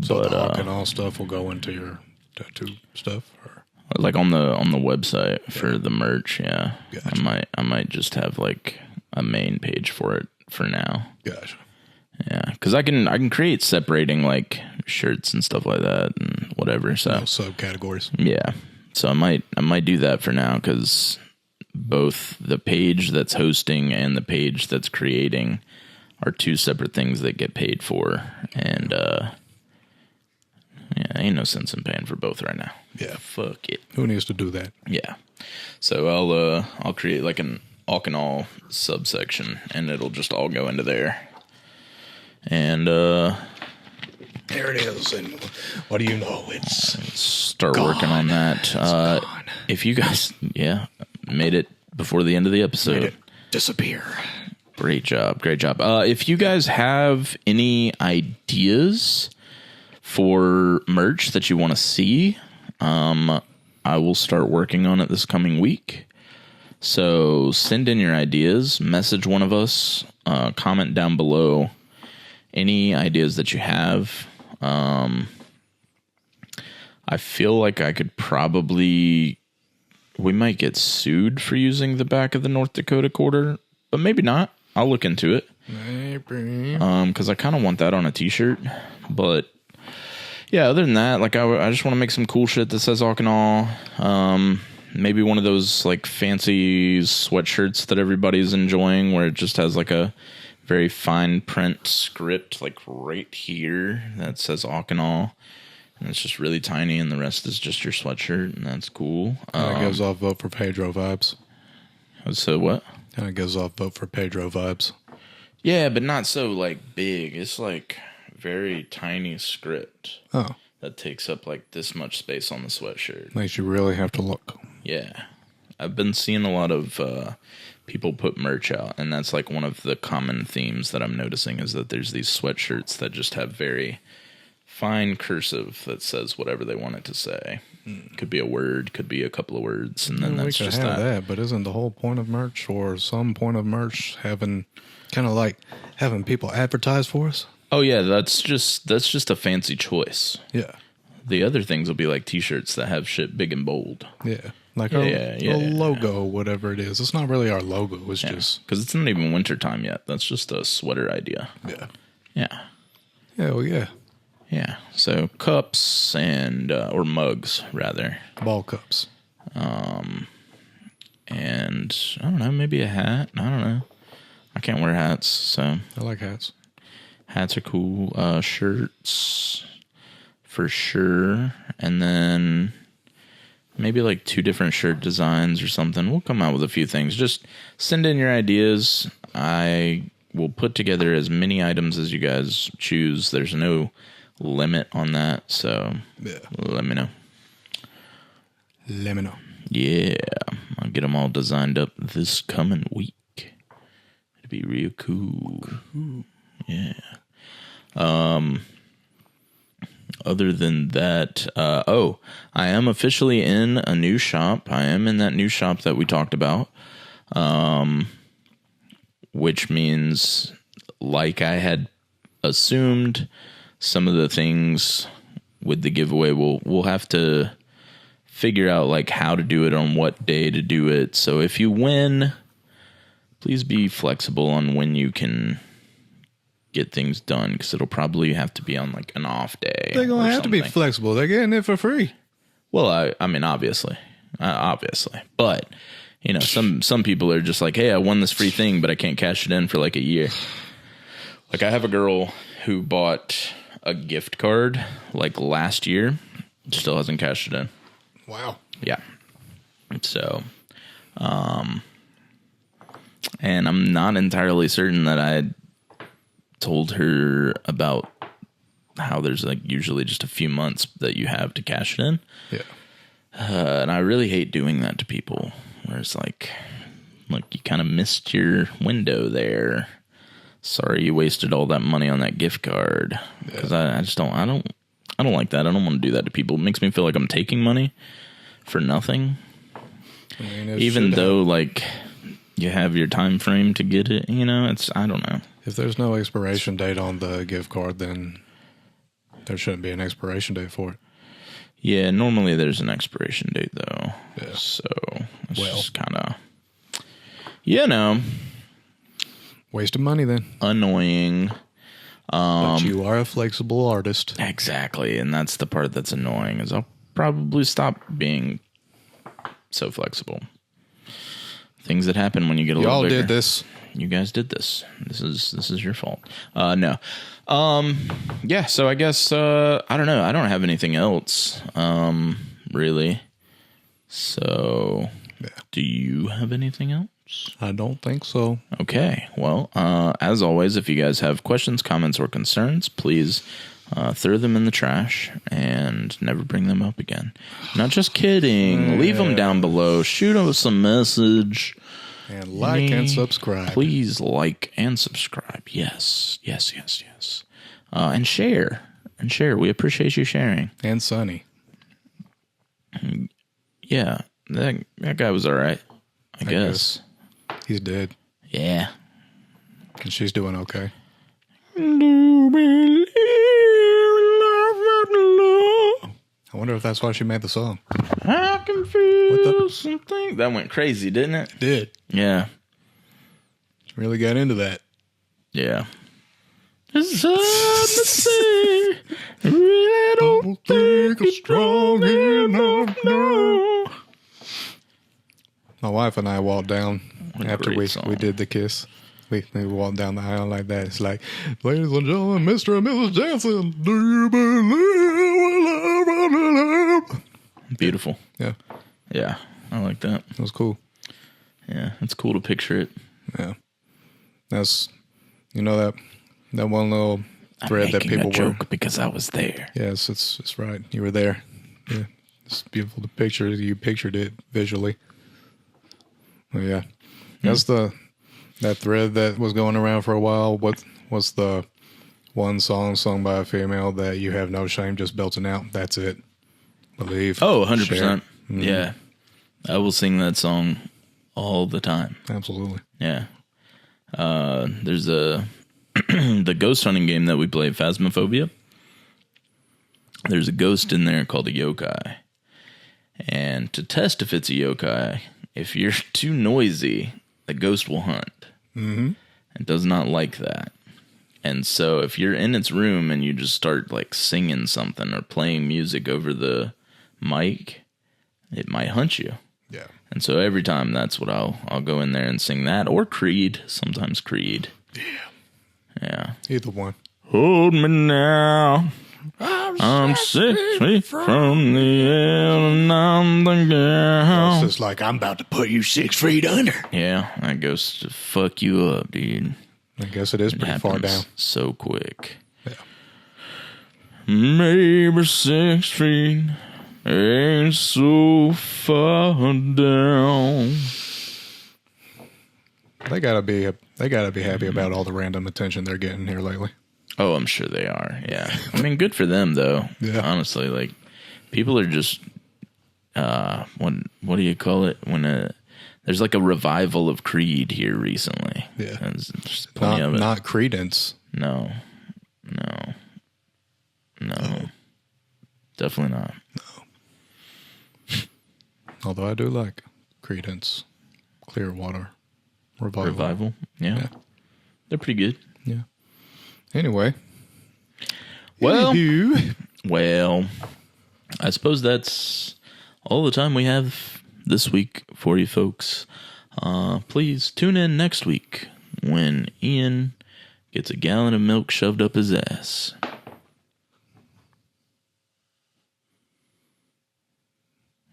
So But the Awk Awe stuff will go into your tattoo stuff, or like on the website for the merch, yeah. Gotcha. I might just have like a main page for it for now. Gotcha. Yeah, because I can create separating like shirts and stuff like that and whatever. So subcategories. Yeah, so I might do that for now because both the page that's hosting and the page that's creating are two separate things that get paid for, and yeah, ain't no sense in paying for both right now. Yeah, fuck it. Who needs to do that? Yeah, so I'll create like an Awk Awe subsection, and it'll just all go into there. And there it is. And what do you know? It's start gone. Working on that. If you guys, made it before the end of the episode. Made it disappear. Great job. If you guys have any ideas for merch that you want to see, I will start working on it this coming week. So send in your ideas, message one of us, comment down below any ideas that you have. I feel like I could we might get sued for using the back of the North Dakota quarter, but maybe not. I'll look into it. Maybe. Because I kind of want that on a t-shirt. But yeah, other than that, like I just want to make some cool shit that says Awk Awe. Maybe one of those like fancy sweatshirts that everybody's enjoying where it just has like a very fine print script like right here that says Awk Awe. And it's just really tiny and the rest is just your sweatshirt, and that's cool. It gives off vote for Pedro vibes. So what? And it gives off vote for Pedro vibes. Yeah, but not so like big. It's like very tiny script. Oh. That takes up like this much space on the sweatshirt. Makes you really have to look. Yeah. I've been seeing a lot of people put merch out, and that's like one of the common themes that I'm noticing is that there's these sweatshirts that just have very fine cursive that says whatever they want it to say. Could be a word, could be a couple of words, and then that's just that. But isn't the whole point of merch, or some point of merch, having kind of like having people advertise for us? Oh yeah, that's just a fancy choice. Yeah. The other things will be like t-shirts that have shit big and bold. Yeah. Like a logo, whatever it is. It's not really our logo. It's just... Because it's not even winter time yet. That's just a sweater idea. Yeah. Yeah. Hell yeah. Yeah. So cups and... or mugs, rather. Ball cups. And... I don't know, maybe a hat. I don't know. I can't wear hats, so... I like hats. Hats are cool. Shirts... For sure. And then... Maybe like 2 different shirt designs or something. We'll come out with a few things. Just send in your ideas. I will put together as many items as you guys choose. There's no limit on that. So let me know. Let me know. Yeah. I'll get them all designed up this coming week. It'll be real cool. Yeah. Other than that, I am officially in a new shop. I am in that new shop that we talked about, which means, like I had assumed, some of the things with the giveaway we'll have to figure out like how to do it, on what day to do it. So if you win, please be flexible on when you can get things done, because it'll probably have to be on like an off day. They're gonna have to be flexible. They're getting it for free. Well, I mean, obviously, but you know, some people are just like, hey, I won this free thing, but I can't cash it in for like a year. Like, I have a girl who bought a gift card like last year, still hasn't cashed it in. Wow. Yeah. So, and I'm not entirely certain that I told her about how there's like usually just a few months that you have to cash it in. Yeah. And I really hate doing that to people, where it's like you kind of missed your window there. Sorry you wasted all that money on that gift card. Because I just don't like that. I don't want to do that to people. It makes me feel like I'm taking money for nothing. I mean, even though like you have your time frame to get it, you know, I don't know. If there's no expiration date on the gift card, then there shouldn't be an expiration date for it. Yeah, normally there's an expiration date though. Yeah. So it's just kind of, you know, waste of money then. Annoying. But you are a flexible artist. Exactly, and that's the part that's annoying, is I'll probably stop being so flexible. Things that happen when you get a little bigger. Y'all did this. You guys did this. This is your fault. No. Yeah, so I guess I don't know. I don't have anything else really. So do you have anything else? I don't think so. Okay. Well, as always, if you guys have questions, comments, or concerns, please throw them in the trash and never bring them up again. Not just kidding. Leave them down below. Shoot us a message. And like and subscribe. Please like and subscribe. Yes. And share. We appreciate you sharing. And Sonny. Yeah. That guy was all right, I guess. He's dead. Yeah. And she's doing okay. I wonder if that's why she made the song. I can feel something. That went crazy, didn't it? It did. Yeah. Really got into that. Yeah. It's hard to say. I don't think it's strong enough now. My wife and I walked down after we did the kiss. We walked down the aisle like that. It's like, ladies and gentlemen, Mr. and Mrs. Jansen, do you believe love? Beautiful. Yeah. Yeah. I like that. It was cool. Yeah. It's cool to picture it. Yeah. That's, you know, that one little thread that people were. Because I was there. Yes, it's right. You were there. Yeah. It's beautiful to picture. You pictured it visually. Well, yeah. That's that thread that was going around for a while. What's the one song sung by a female that you have no shame just belting out? That's it. Believe. Oh, 100%. Mm-hmm. Yeah. I will sing that song all the time. Absolutely. Yeah. There's the ghost hunting game that we play, Phasmophobia. There's a ghost in there called a yokai. And to test if it's a yokai, if you're too noisy, the ghost will hunt. Mm-hmm. It does not like that. And so if you're in its room and you just start like singing something or playing music over the mic, it might hunt you. Yeah. And so every time that's what I'll go in there and sing that, or Creed, sometimes Creed. Yeah. Either one. Hold me now. I'm 6 feet from the end and I'm the girl. It's just like, I'm about to put you 6 feet under. Yeah, that goes to fuck you up, dude. I guess it is pretty far down. So quick. Yeah. Maybe 6 feet ain't so far down. They gotta be happy about all the random attention they're getting here lately. Oh, I'm sure they are. Yeah. I mean, good for them though. Yeah. Honestly, like people are just what do you call it when there's like a revival of Creed here recently. Yeah. There's plenty of it. Not Credence. No. Definitely not. Although I do like Credence Clearwater Revival. Yeah. They're pretty good. Yeah. Anyway. Well, I suppose that's all the time we have this week for you folks. Please tune in next week when Ian gets a gallon of milk shoved up his ass.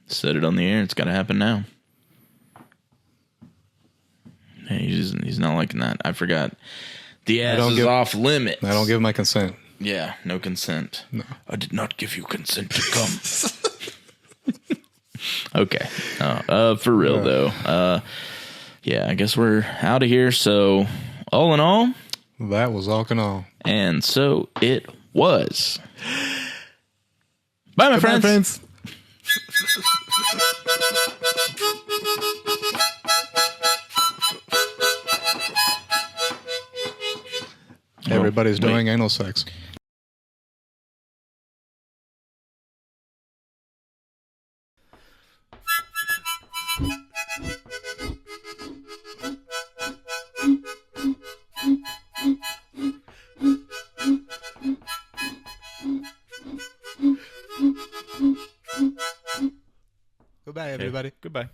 Said it on the air. It's got to happen now. Hey, he's not liking that. I forgot. The ass is off limits. I don't give my consent. Yeah, no consent. No. I did not give you consent to come. Okay. For real, though. Yeah, I guess we're out of here. So, all in all. That was Awk Awe. And so it was. Bye, my friends. Everybody's doing anal sex. Goodbye, everybody. Goodbye.